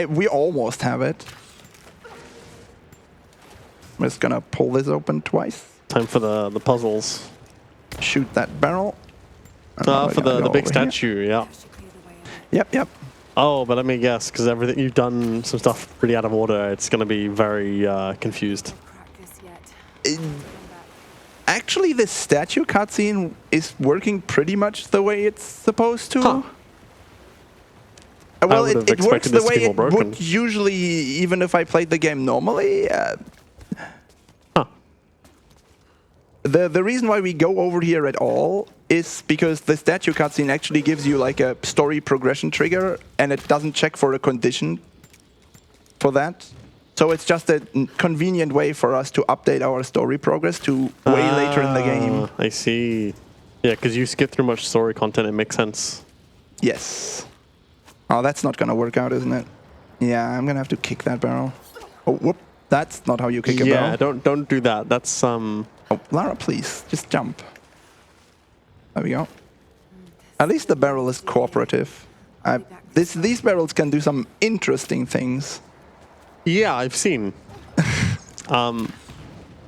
we almost have it. I'm just gonna pull this open twice. time for the puzzles. Shoot that barrel. For the big statue, yeah. Yep. Oh, but let me guess, because everything you've done some stuff pretty out of order. It's going to be very confused. Actually, this statue cutscene is working pretty much the way it's supposed to. Huh. Well, it works the way it broken. would usually, even if I played the game normally. The reason why we go over here at all is because the statue cutscene actually gives you like a story progression trigger, and it doesn't check for a condition for that. So it's just a convenient way for us to update our story progress to way later in the game. I see. Yeah, because you skip through much story content, it makes sense. Yes. Oh, that's not gonna work out, isn't it? Yeah, I'm gonna have to kick that barrel. Oh, whoop. That's not how you kick a barrel. Yeah, don't do that. That's Oh, Lara, please, just jump. There we go. At least the barrel is cooperative. These barrels can do some interesting things. Yeah, I've seen.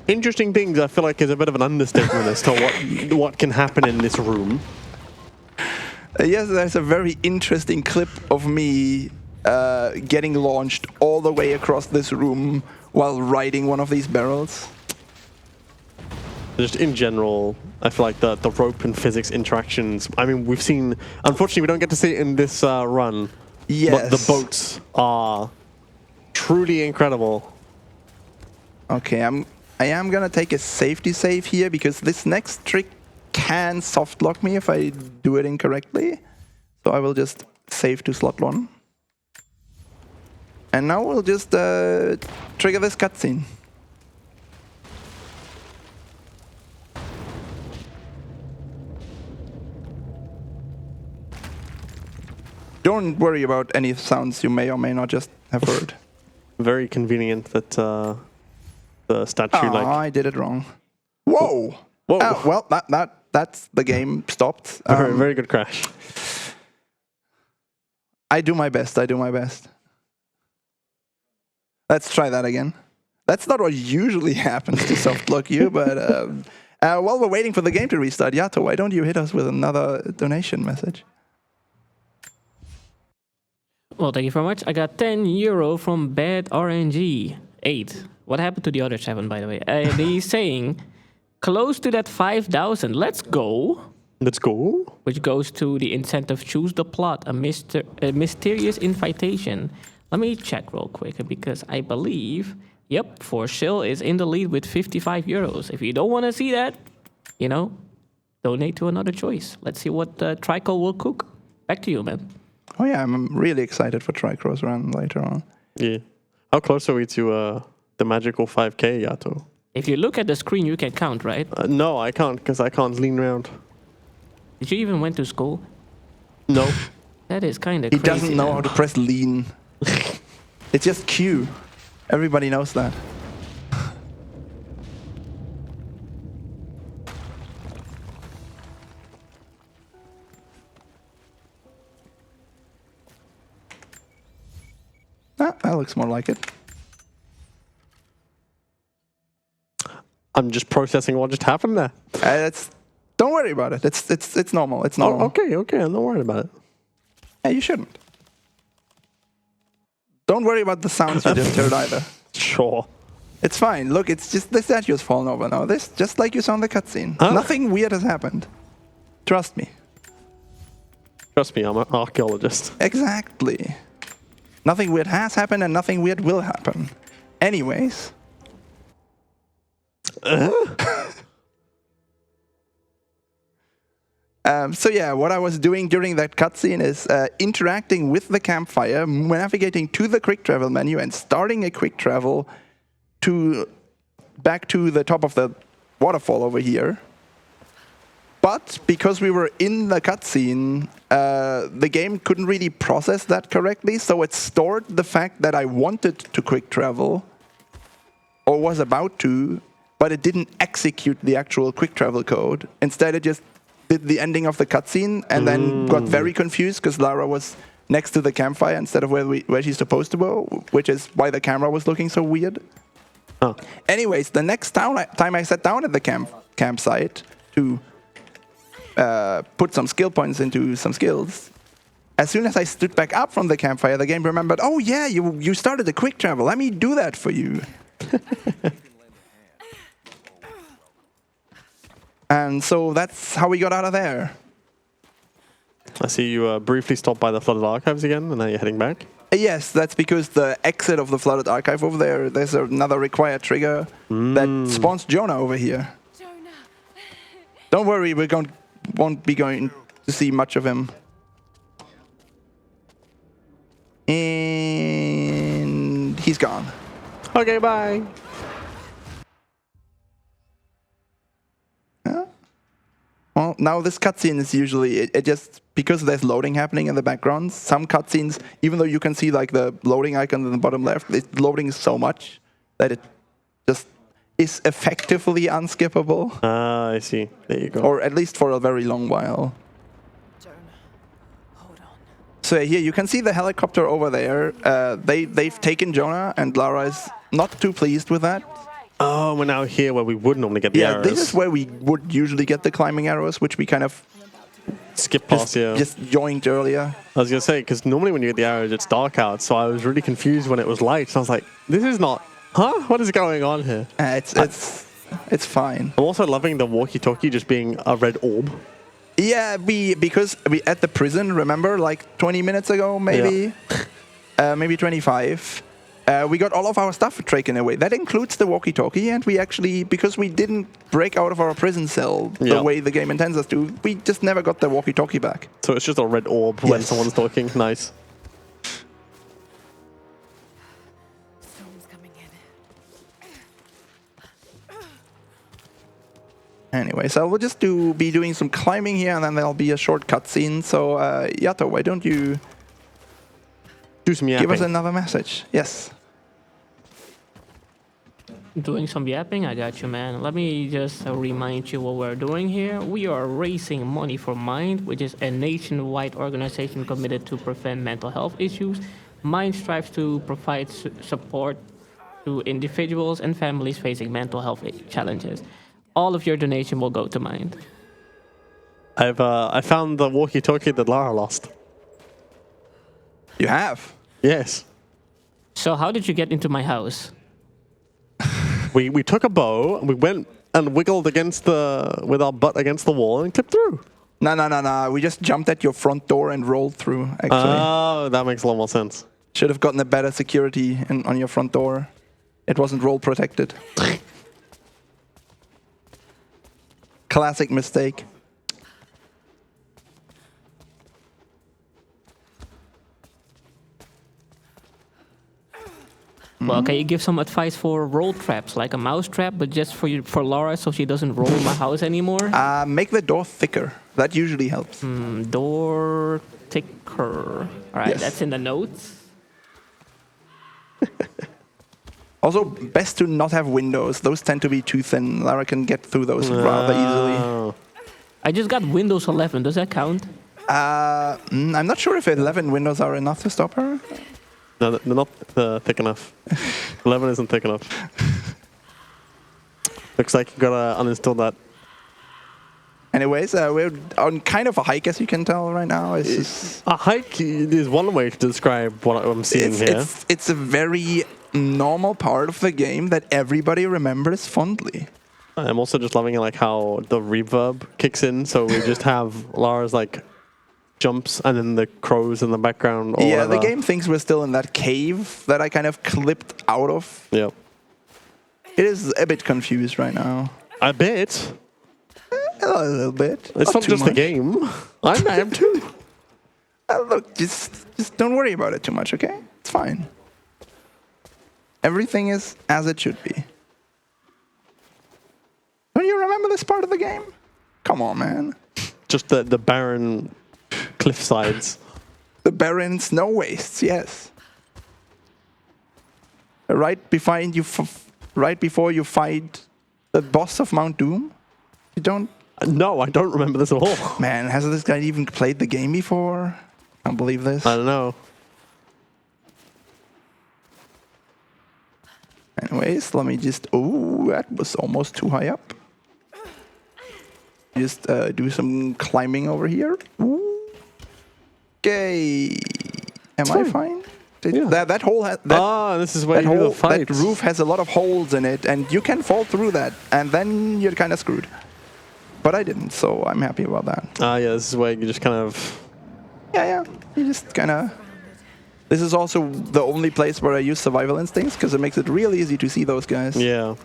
Interesting things, I feel like, is a bit of an understatement as to what can happen in this room. Yes, there's a very interesting clip of me getting launched all the way across this room while riding one of these barrels. Just in general, I feel like the rope and physics interactions, I mean, we've seen, unfortunately, we don't get to see it in this run. Yes. But the boats are truly incredible. Okay, I am gonna take a safety save here because this next trick can soft lock me if I do it incorrectly. So I will just save to slot 1. And now we'll just trigger this cutscene. Don't worry about any sounds you may or may not just have heard. Very convenient that the statue I did it wrong. Whoa! Whoa. Well, that's the game stopped. Very good crash. I do my best. Let's try that again. That's not what usually happens to soft lock you, but while we're waiting for the game to restart, Yato, why don't you hit us with another donation message? Well, thank you very much. I got €10 from Bad RNG 8. What happened to the other 7, by the way? He's saying close to that 5,000. Let's go. Let's go. Which goes to the incentive. Choose the plot. A mysterious invitation. Let me check real quick because I believe, yep, For Shill is in the lead with €55. If you don't want to see that, you know, donate to another choice. Let's see what Trico will cook. Back to you, man. Oh yeah, I'm really excited for Tricro's run later on. Yeah. How close are we to the magical 5K, Yato? If you look at the screen, you can count, right? No, I can't because I can't lean around. Did you even went to school? No. That is kind of He crazy. doesn't know how to press lean. It's just Q. Everybody knows that. That looks more like it. I'm just processing what just happened there. Don't worry about it. It's normal. It's normal. Oh, okay. I'm not worried about it. Yeah, you shouldn't. Don't worry about the sounds you just heard either. Sure. It's fine. Look, it's just the statue's fallen over now. This just like you saw in the cutscene. Huh? Nothing weird has happened. Trust me. Trust me, I'm an archaeologist. Exactly. Nothing weird has happened and nothing weird will happen. Anyways. So yeah, what I was doing during that cutscene is interacting with the campfire, navigating to the quick travel menu and starting a quick travel back to the top of the waterfall over here. But because we were in the cutscene, the game couldn't really process that correctly, so it stored the fact that I wanted to quick travel, or was about to, but it didn't execute the actual quick travel code. Instead, it just did the ending of the cutscene and then got very confused because Lara was next to the campfire instead of where she's supposed to go, which is why the camera was looking so weird. Huh. Anyways, the next time I sat down at the campsite to put some skill points into some skills, as soon as I stood back up from the campfire, the game remembered, oh yeah, you started a quick travel, let me do that for you. And so that's how we got out of there. I see you briefly stopped by the Flooded Archives again, and now you're heading back. Yes, that's because the exit of the Flooded Archive over there's another required trigger that spawns Jonah over here. Jonah. Don't worry, we won't be going to see much of him. And he's gone. Okay, bye. Well, now this cutscene is usually it just because there's loading happening in the background. Some cutscenes, even though you can see like the loading icon in the bottom left, it's loading so much that it just is effectively unskippable, Ah, I see. There you go. or at least for a very long while. Jonah, hold on. So here you can see the helicopter over there. They've taken Jonah, and Lara is not too pleased with that. Oh, we're now here where we would normally get the Yeah, arrows. this is where we would usually get the climbing arrows, which we kind of Skip past, yeah. just joined earlier. I was going to say, because normally when you get the arrows, it's dark out, so I was really confused when it was light. So I was like, this is not... Huh? What is going on here? It's fine. I'm also loving the walkie-talkie just being a red orb. Yeah, because we at the prison, remember, like 20 minutes ago, maybe, maybe 25. We got all of our stuff taken away. That includes the walkie-talkie, and we actually, because we didn't break out of our prison cell the way the game intends us to, we just never got the walkie-talkie back. So it's just a red orb when Yes. someone's talking. Nice. Storm's coming in. Anyway, so we'll just be doing some climbing here, and then there'll be a short cutscene. So, Yato, why don't you Do some yapping. give us another message? Yes. Doing some yapping? I got you, man. Let me just remind you what we're doing here. We are raising money for Mind, which is a nationwide organization committed to prevent mental health issues. Mind strives to provide support to individuals and families facing mental health challenges. All of your donation will go to Mind. I found the walkie-talkie that Lara lost. You have? Yes. So how did you get into my house? We took a bow, and we went and wiggled with our butt against the wall and clipped through. No. We just jumped at your front door and rolled through, actually. Oh, that makes a lot more sense. Should have gotten a better security on your front door. It wasn't roll protected. Classic mistake. Well, can you give some advice for roll traps, like a mouse trap, but just for Laura, so she doesn't roll in my house anymore? Make the door thicker. That usually helps. Door thicker. All right, Yes. that's in the notes. Also, best to not have windows. Those tend to be too thin. Lara can get through those rather easily. Oh. I just got Windows 11. Does that count? I'm not sure if 11 windows are enough to stop her. No, they're not thick enough. 11 isn't thick enough. Looks like you gotta uninstall that. Anyways, we're on kind of a hike, as you can tell right now. It's just, A hike is one way to describe what I'm seeing here. it's a very normal part of the game that everybody remembers fondly. I'm also just loving like how the reverb kicks in, so we just have Lara's like jumps and then the crows in the background. Or Yeah, whatever. the game thinks we're still in that cave that I kind of clipped out of. Yeah, It is a bit confused right now. I bet. A little bit. It's not too just the much. game. I am too. Look, just don't worry about it too much, okay? It's fine. Everything is as it should be. Don't you remember this part of the game? Come on, man. Just the barren cliff sides. The barren snow wastes, yes. Right before you fight the boss of Mount Doom. You don't. No, I don't remember this at all. Man, hasn't this guy even played the game before? I don't believe this. I don't know. Anyways, let me just. Oh, that was almost too high up. Just do some climbing over here. Okay. Am I fine? Yeah. That hole has. This is where That you do the hole, fight. that roof has a lot of holes in it, and you can fall through that, and then you're kind of screwed. But I didn't, so I'm happy about that. Yeah, this is where you just kind of... Yeah. You just kind of... This is also the only place where I use survival instincts, because it makes it real easy to see those guys. Yeah.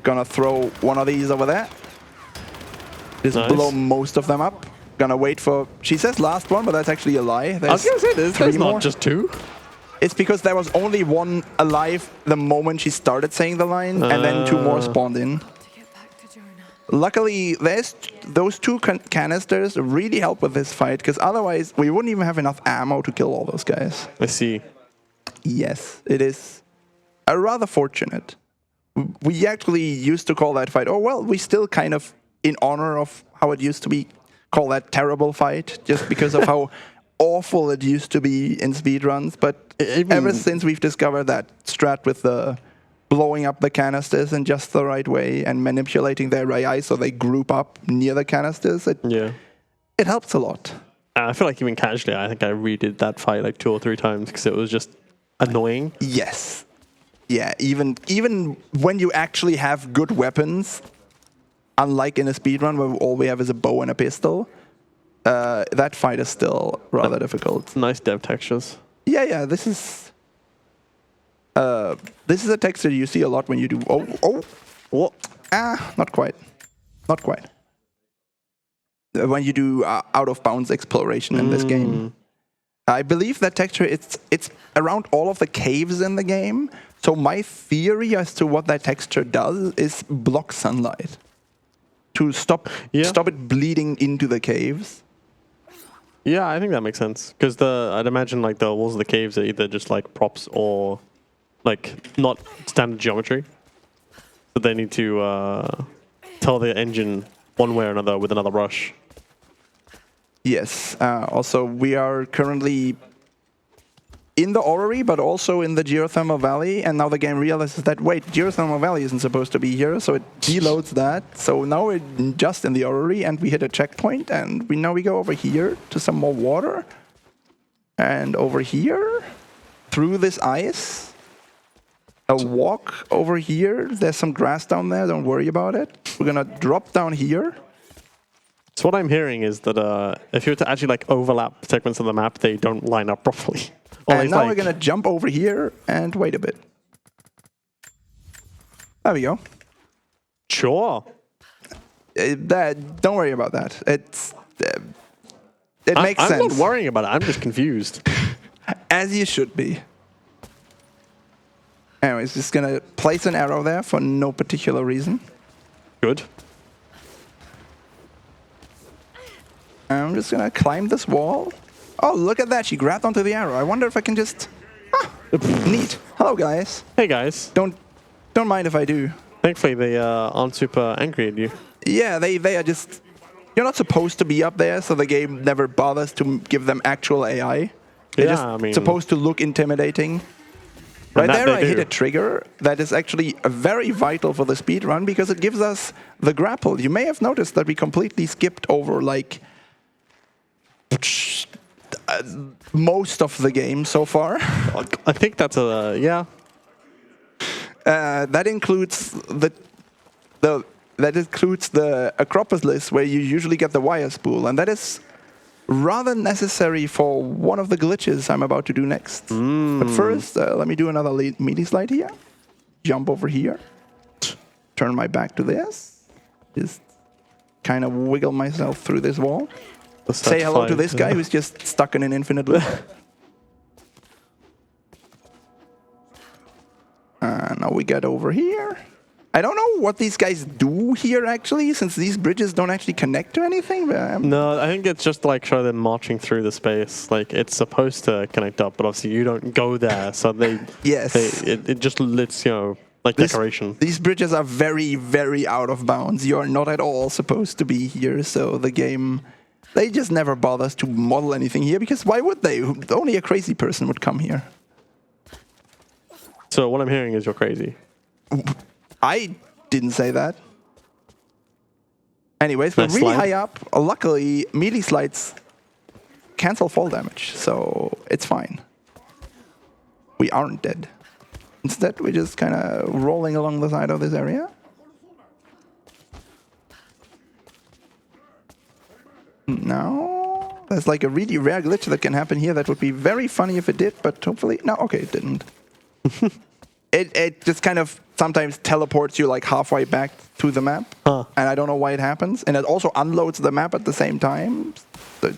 Gonna throw one of these over there. Just Nice. blow most of them up. Gonna wait for... She says last one, but that's actually a lie. I was going to say, there's more. not just 2. It's because there was only one alive the moment she started saying the line, and then 2 more spawned in. To get back to Jonah. Luckily, those 2 canisters really help with this fight, because otherwise we wouldn't even have enough ammo to kill all those guys. I see. Yes, it is rather fortunate. We actually used to call that fight, oh well, we still kind of, in honor of how it used to be, call that terrible fight, just because of how awful it used to be in speedruns. But ever since we've discovered that strat with the blowing up the canisters in just the right way and manipulating their AI so they group up near the canisters, it helps a lot. I feel like even casually, I think I redid that fight like 2 or 3 times because it was just annoying. Yes. Yeah, even when you actually have good weapons, unlike in a speedrun where all we have is a bow and a pistol, that fight is still rather difficult. Nice dev textures. Yeah, this is a texture you see a lot when you do... What? Not quite. Not quite. When you do out-of-bounds exploration in this game. I believe that texture, it's around all of the caves in the game. So my theory as to what that texture does is block sunlight to stop it bleeding into the caves. Yeah, I think that makes sense. Because I'd imagine like the walls of the caves are either just like props or like not standard geometry. So they need to tell the engine one way or another with another brush. Yes. Also, we are currently in the orrery, but also in the geothermal valley. And now the game realizes that, wait, geothermal valley isn't supposed to be here. So it deloads that. So now we're just in the orrery and we hit a checkpoint. And now we go over here to some more water. And over here, through this ice. A walk over here. There's some grass down there. Don't worry about it. We're going to drop down here. So what I'm hearing is that if you were to actually like overlap segments of the map, they don't line up properly. And now we're going to jump over here and wait a bit. There we go. Sure. Don't worry about that. It makes sense. I'm not worrying about it. I'm just confused. As you should be. Anyways, just going to place an arrow there for no particular reason. Good. I'm just going to climb this wall. Oh, look at that. She grabbed onto the arrow. I wonder if I can just... neat. Hello, guys. Hey, guys. Don't mind if I do. Thankfully, they aren't super angry at you. Yeah, they are just... You're not supposed to be up there, so the game never bothers to give them actual AI. They're just supposed to look intimidating. Right there, I hit a trigger that is actually very vital for the speedrun because it gives us the grapple. You may have noticed that we completely skipped over, like... most of the game so far. I think that's yeah. That includes the Acropolis where you usually get the wire spool, and that is rather necessary for one of the glitches I'm about to do next. But first, let me do another melee slide here. Jump over here. Turn my back to this. Just kind of wiggle myself through this wall. Say hello to this guy who's just stuck in an infinite loop. Now we get over here. I don't know what these guys do here, actually, since these bridges don't actually connect to anything. No, I think it's just like show them marching through the space. Like, it's supposed to connect up, but obviously you don't go there, so they... Yes. It just lets, like decoration. These bridges are very, very out of bounds. You are not at all supposed to be here, so the game... They just never bothers to model anything here, because why would they? Only a crazy person would come here. So what I'm hearing is you're crazy. I didn't say that. Anyways, we're really high up. Luckily, melee slides cancel fall damage, so it's fine. We aren't dead. Instead, we're just kind of rolling along the side of this area. No, there's like a really rare glitch that can happen here that would be very funny if it did, but hopefully... No, okay, it didn't. It just kind of sometimes teleports you like halfway back to the map, and I don't know why it happens. And it also unloads the map at the same time. So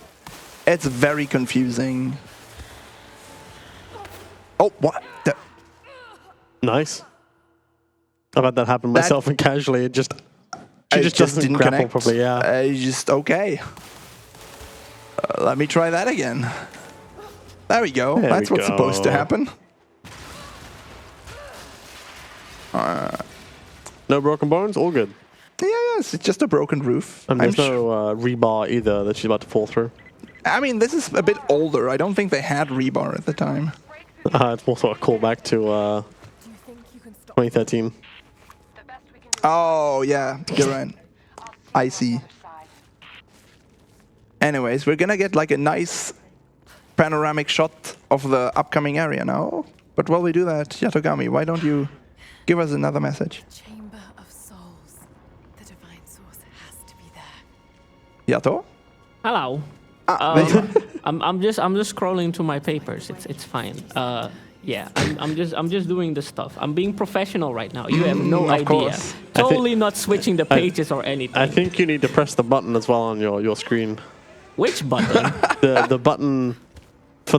it's very confusing. Oh, what? Nice. I've had that happen myself and casually. It just she just doesn't didn't grapple connect. properly. Yeah. Just okay. Let me try that again. There we go. There That's we what's supposed to go. happen. No broken bones. All good. Yeah, yes, it's just a broken roof. And there's no rebar either that she's about to fall through. I mean, this is a bit older. I don't think they had rebar at the time. It's more sort of a callback to Do you think you can stop? 2013. Oh, yeah, you're right. I see. Anyways, we're gonna get like a nice panoramic shot of the upcoming area now. But while we do that, Yatogami, why don't you give us another message? Chamber of Souls. The divine source has to be there. Yato? Hello. I'm just scrolling to my papers. It's fine. Yeah, I'm just doing the stuff. I'm being professional right now. You have no idea. course. Totally not switching the pages or anything. I think you need to press the button as well on your screen. Which button? The button for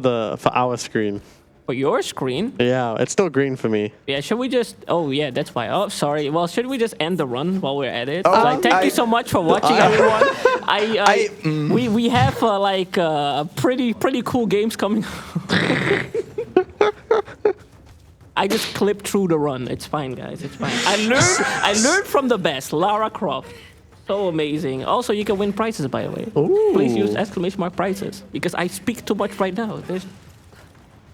our screen. For your screen? Yeah, it's still green for me. Yeah, should we just... Oh, yeah, that's why. Oh, sorry. Well, should we just end the run while we're at it? Oh, Like, thank you so much for watching, everyone. We have, pretty cool games coming. I just clipped through the run. It's fine, guys. It's fine. I learned from the best. Lara Croft. So amazing. Also, you can win prizes, by the way. Ooh. Please use ! prizes. Because I speak too much right now. There's...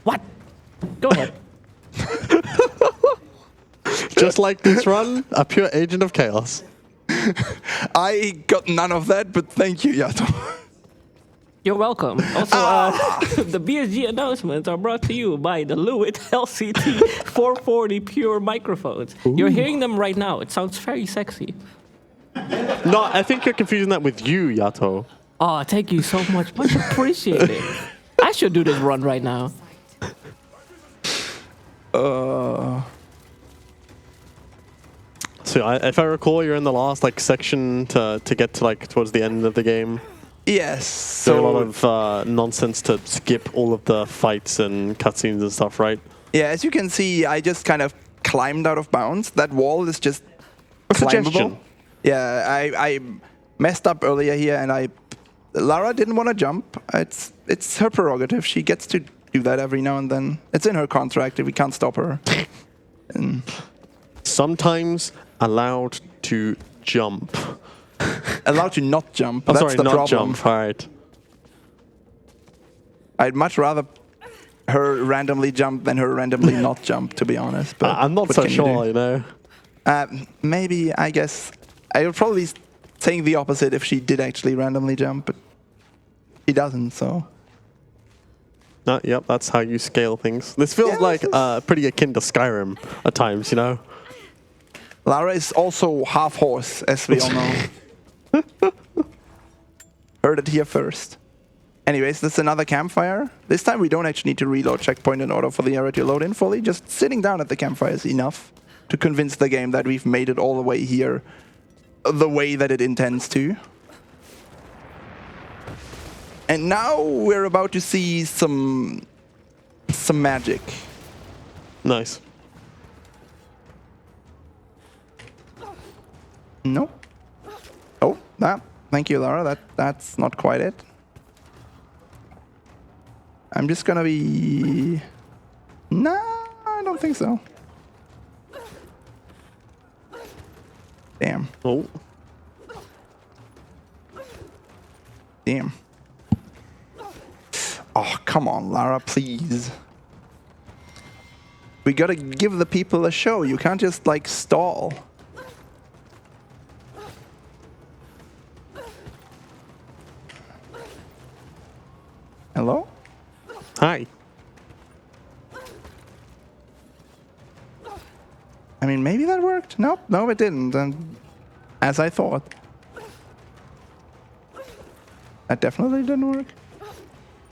What? Go ahead. Just like this run, a pure agent of chaos. I got none of that, but thank you, Yato. You're welcome. Also, the BSG announcements are brought to you by the Leemyy LCT 440 Pure microphones. Ooh. You're hearing them right now. It sounds very sexy. No, I think you're confusing that with you, Yato. Oh, thank you so much. Much appreciated. I should do this run right now. So if I recall, you're in the last section to get to towards the end of the game. Yes. So a lot of nonsense to skip all of the fights and cutscenes and stuff, right? Yeah, as you can see, I just kind of climbed out of bounds. That wall is just climbable. Suggestion. Yeah, I messed up earlier here, and Lara didn't want to jump. It's her prerogative. She gets to do that every now and then. It's in her contract. We can't stop her. And Sometimes allowed to jump. allowed to not jump. Oh, That's sorry, the not problem. jump. All right. I'd much rather her randomly jump than her randomly not jump, to be honest. But I'm not what so can you sure, do? you know. Maybe, I guess, I would probably saying the opposite if she did actually randomly jump, but she doesn't, so. No, yep, that's how you scale things. This feels pretty akin to Skyrim at times, you know. Lara is also half horse, as we all know. Heard it here first. Anyways, this is another campfire. This time we don't actually need to reload checkpoint in order for the area to load in fully. Just sitting down at the campfire is enough to convince the game that we've made it all the way here the way that it intends to. And now we're about to see some magic. Nice. No. Oh, thank you, Lara. That's not quite it. I'm just gonna be... Nah, I don't think so. Damn. Oh. Damn. Oh, come on, Lara, please. We gotta give the people a show. You can't just, stall. Hello? Hi. I mean, maybe that worked. Nope, no, it didn't. And as I thought. That definitely didn't work.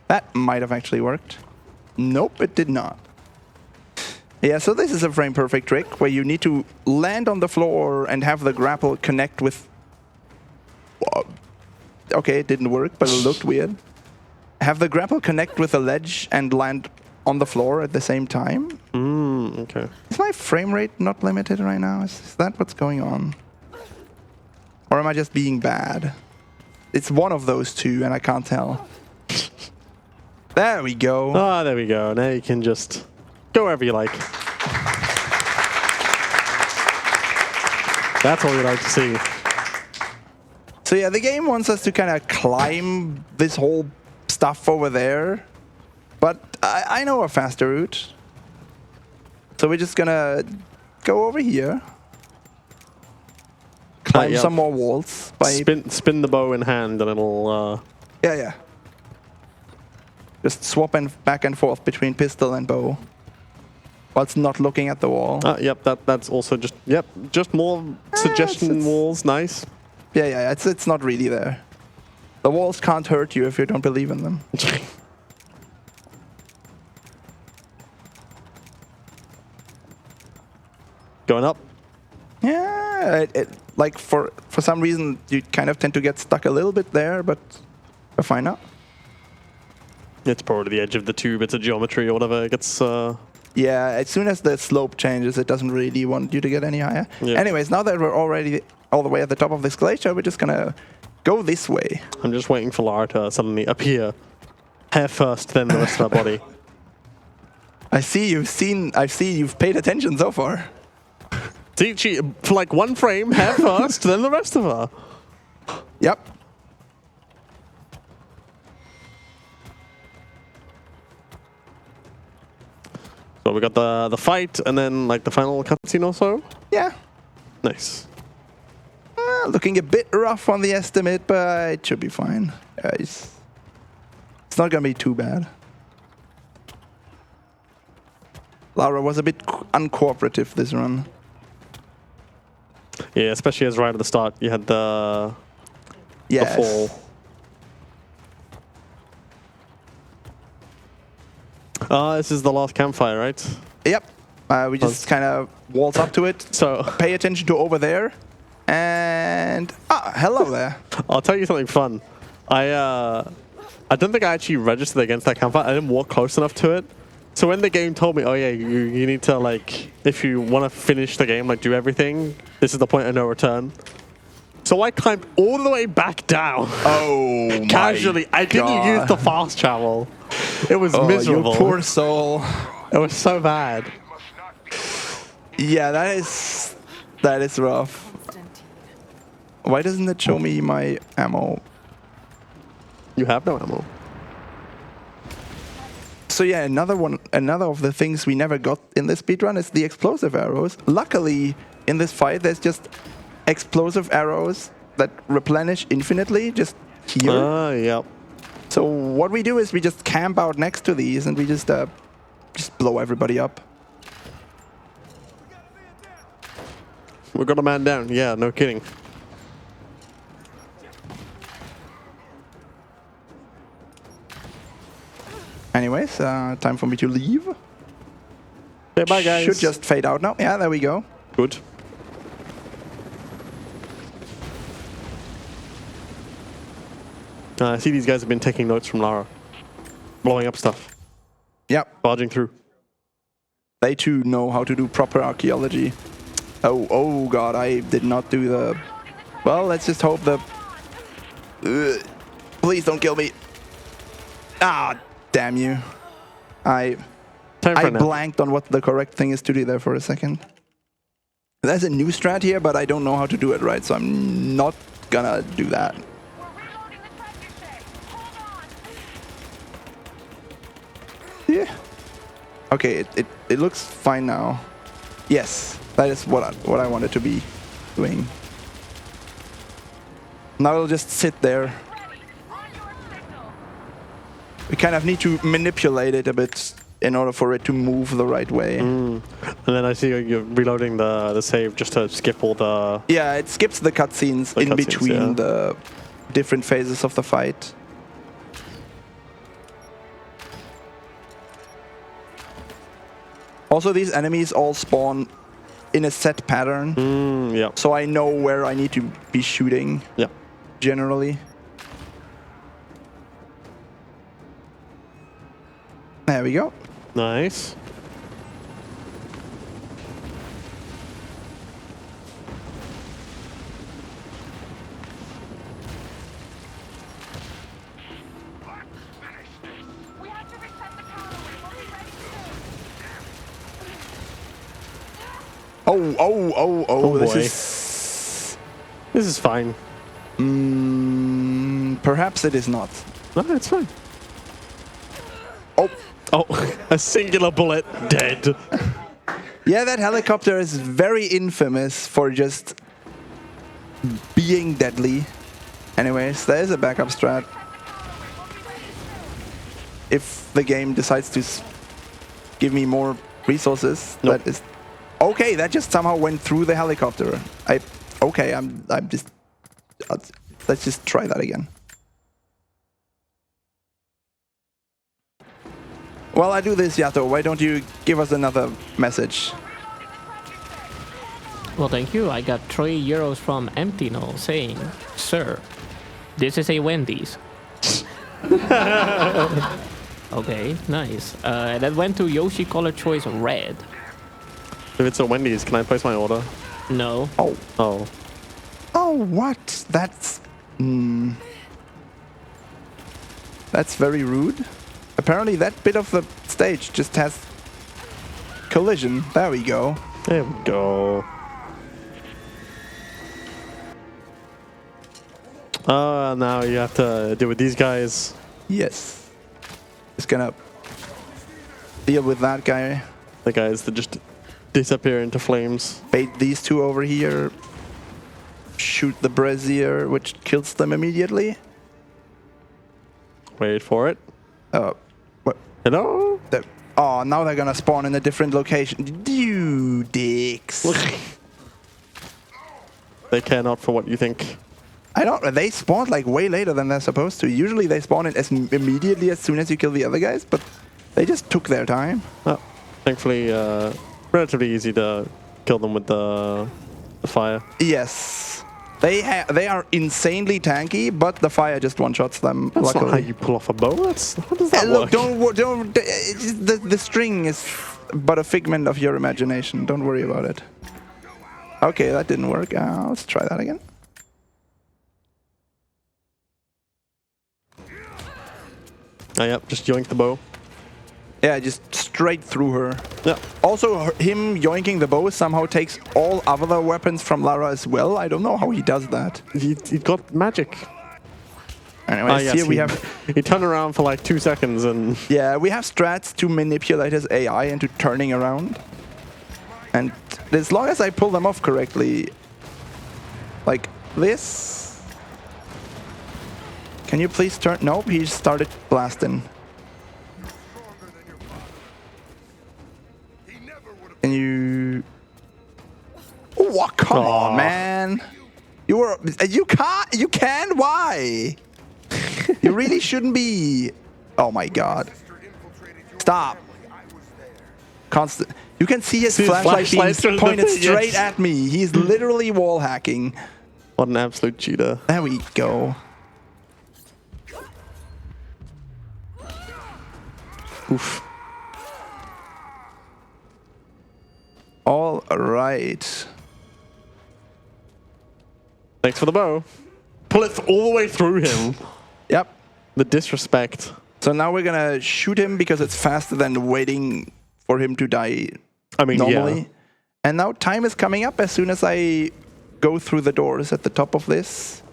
That might have actually worked. Nope, it did not. Yeah, so this is a frame perfect trick where you need to land on the floor and have the grapple connect with... Okay, it didn't work, but it looked weird. Have the grapple connect with the ledge and land on the floor at the same time. Okay. Is my frame rate not limited right now? Is that what's going on? Or am I just being bad? It's one of those two and I can't tell. There we go. Ah, there we go. Now you can just go wherever you like. That's all we like to see. So yeah, the game wants us to kind of climb this whole stuff over there. But I know a faster route. So we're just gonna go over here. Climb yep. some more walls. By Spin the bow in hand and it'll... Yeah. Just swap back and forth between pistol and bow. Whilst not looking at the wall. Yep, that's also just... Yep, just more suggestion walls. Nice. Yeah, it's not really there. The walls can't hurt you if you don't believe in them. Going up. Yeah, like for some reason you kind of tend to get stuck a little bit there, but we're fine now. It's probably the edge of the tube. It's a geometry or whatever. It gets... Yeah, as soon as the slope changes, it doesn't really want you to get any higher. Yeah. Anyways, now that we're already all the way at the top of this glacier, we're just gonna go this way. I'm just waiting for Lara to suddenly appear. Hair first, then the rest of her body. I see you've paid attention so far. See, for like one frame, hair first, then the rest of her. Yep. So we got the fight and then like the final cutscene or so. Yeah. Nice. Looking a bit rough on the estimate, but it should be fine. It's not gonna be too bad. Lara was a bit uncooperative this run. Yeah, especially as right at the start you had the Yes. fall. This is the last campfire, right? Yep. We just kind of waltz up to it. So Pay attention to over there. And hello there. I'll tell you something fun. I don't think I actually registered against that campfire. I didn't walk close enough to it. So when the game told me, oh yeah, you need to like, if you want to finish the game, like do everything, this is the point of no return. So I climbed all the way back down. Oh, Casually. I didn't use the fast travel. It was miserable. You poor soul. It was so bad. Yeah, that is rough. Why doesn't it show me my ammo? You have no ammo. So yeah, another of the things we never got in this speedrun is the explosive arrows. Luckily, in this fight, there's just explosive arrows that replenish infinitely, just here. Yep. So what we do is we just camp out next to these and we just blow everybody up. We got a man down. Yeah, no kidding. Anyways, time for me to leave. Okay, bye guys. Should just fade out now. Yeah, there we go. Good. I see these guys have been taking notes from Lara. Blowing up stuff. Yep. Barging through. They too know how to do proper archaeology. Oh god, I did not do the... Well, let's just hope the... Please don't kill me. Ah, damn you. I blanked on what the correct thing is to do there for a second. There's a new strat here, but I don't know how to do it right, so I'm not gonna do that. Yeah. Okay, it looks fine now. Yes, that is what I wanted to be doing. Now it'll just sit there. We kind of need to manipulate it a bit in order for it to move the right way. And then I see you're reloading the save just to skip all the... Yeah, it skips the cutscenes in between the different phases of the fight. Also, these enemies all spawn in a set pattern, Yeah. so I know where I need to be shooting Yeah. generally. There we go. Nice. We have to reset the counter. We'll be ready soon. Oh, this boy. is... This is fine. Perhaps it is not. No, it's fine. Oh, Oh, a singular bullet, dead. yeah, that helicopter is very infamous for just being deadly. Anyways, there is a backup strat. If the game decides to give me more resources, Nope. that is... Okay, that just somehow went through the helicopter. I'm just... let's just try that again. While I do this, Yato, why don't you give us another message? Well, thank you. I got €3 from Emptino saying, "Sir, this is a Wendy's." Okay, nice. That went to Yoshi Color Choice Red. If it's a Wendy's, can I place my order? No. Oh. Oh. Oh, what? That's... That's very rude. Apparently that bit of the stage just has collision. There we go. There we go. Now you have to deal with these guys. Yes. Just gonna deal with that guy. The guys that just disappear into flames. Bait these two over here. Shoot the brazier, which kills them immediately. Wait for it. What? Hello? Oh, now they're gonna spawn in a different location. You dicks. They care not for what you think. I don't. They spawned like way later than they're supposed to. Usually they spawn in immediately as soon as you kill the other guys, but they just took their time. Oh, thankfully, relatively easy to kill them with the fire. Yes. They are insanely tanky, but the fire just one-shots them. That's luckily. not how you pull off a bow. How does that Look, work? don't. The string is but a figment of your imagination. Don't worry about it. Okay, that didn't work. Let's try that again. Oh, yep, just yoink the bow. Yeah, just straight through her. Yeah. Also, him yoinking the bow somehow takes all other weapons from Lara as well. I don't know how he does that. He got magic. Anyways, Yes, here we have... He turned around for like 2 seconds and... Yeah, we have strats to manipulate his AI into turning around. And as long as I pull them off correctly, like this... Can you please turn... Nope, he started blasting. Can you... Oh, come on, man. You can? Why? You really shouldn't be... Oh my god. Stop. Constant. You can see his flashlight being pointed straight at me. He's literally wall hacking. What an absolute cheater. There we go. Oof. All right. Thanks for the bow. Pull it all the way through him. Yep. The disrespect. So now we're gonna shoot him because it's faster than waiting for him to die I mean, normally. yeah. And now time is coming up as soon as I go through the doors at the top of this.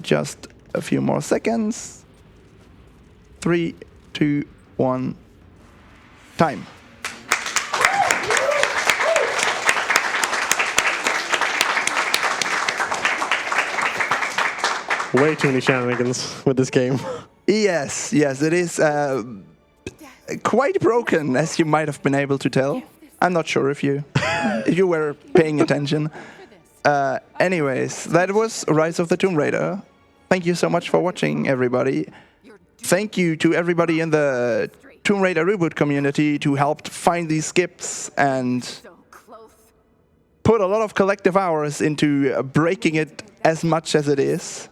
Just a few more seconds. 3, 2, 1. Time. Way too many shenanigans with this game. Yes, it is quite broken, as you might have been able to tell. I'm not sure if you were paying attention. Anyways, that was Rise of the Tomb Raider. Thank you so much for watching, everybody. Thank you to everybody in the Tomb Raider reboot community to help find these skips and So close. put a lot of collective hours into breaking it as much as it is.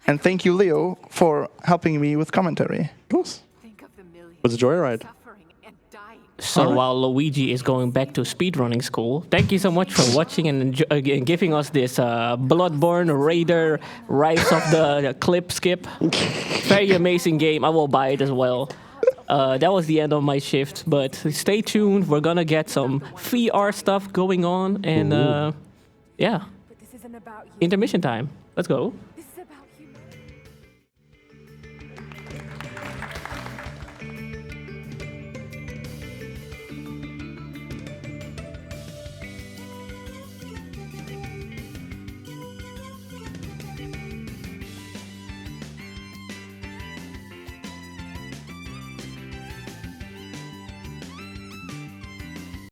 And thank you, Leo, for helping me with commentary. Of course. Think of the millions It was a joyride. suffering and dying. So while Luigi is going back to speedrunning school, thank you so much for watching and giving us this Bloodborne Raider Rise of the Clip skip. Very amazing game. I will buy it as well. That was the end of my shift, but stay tuned. We're gonna get some VR stuff going on, and yeah, But this isn't about you. intermission time. Let's go.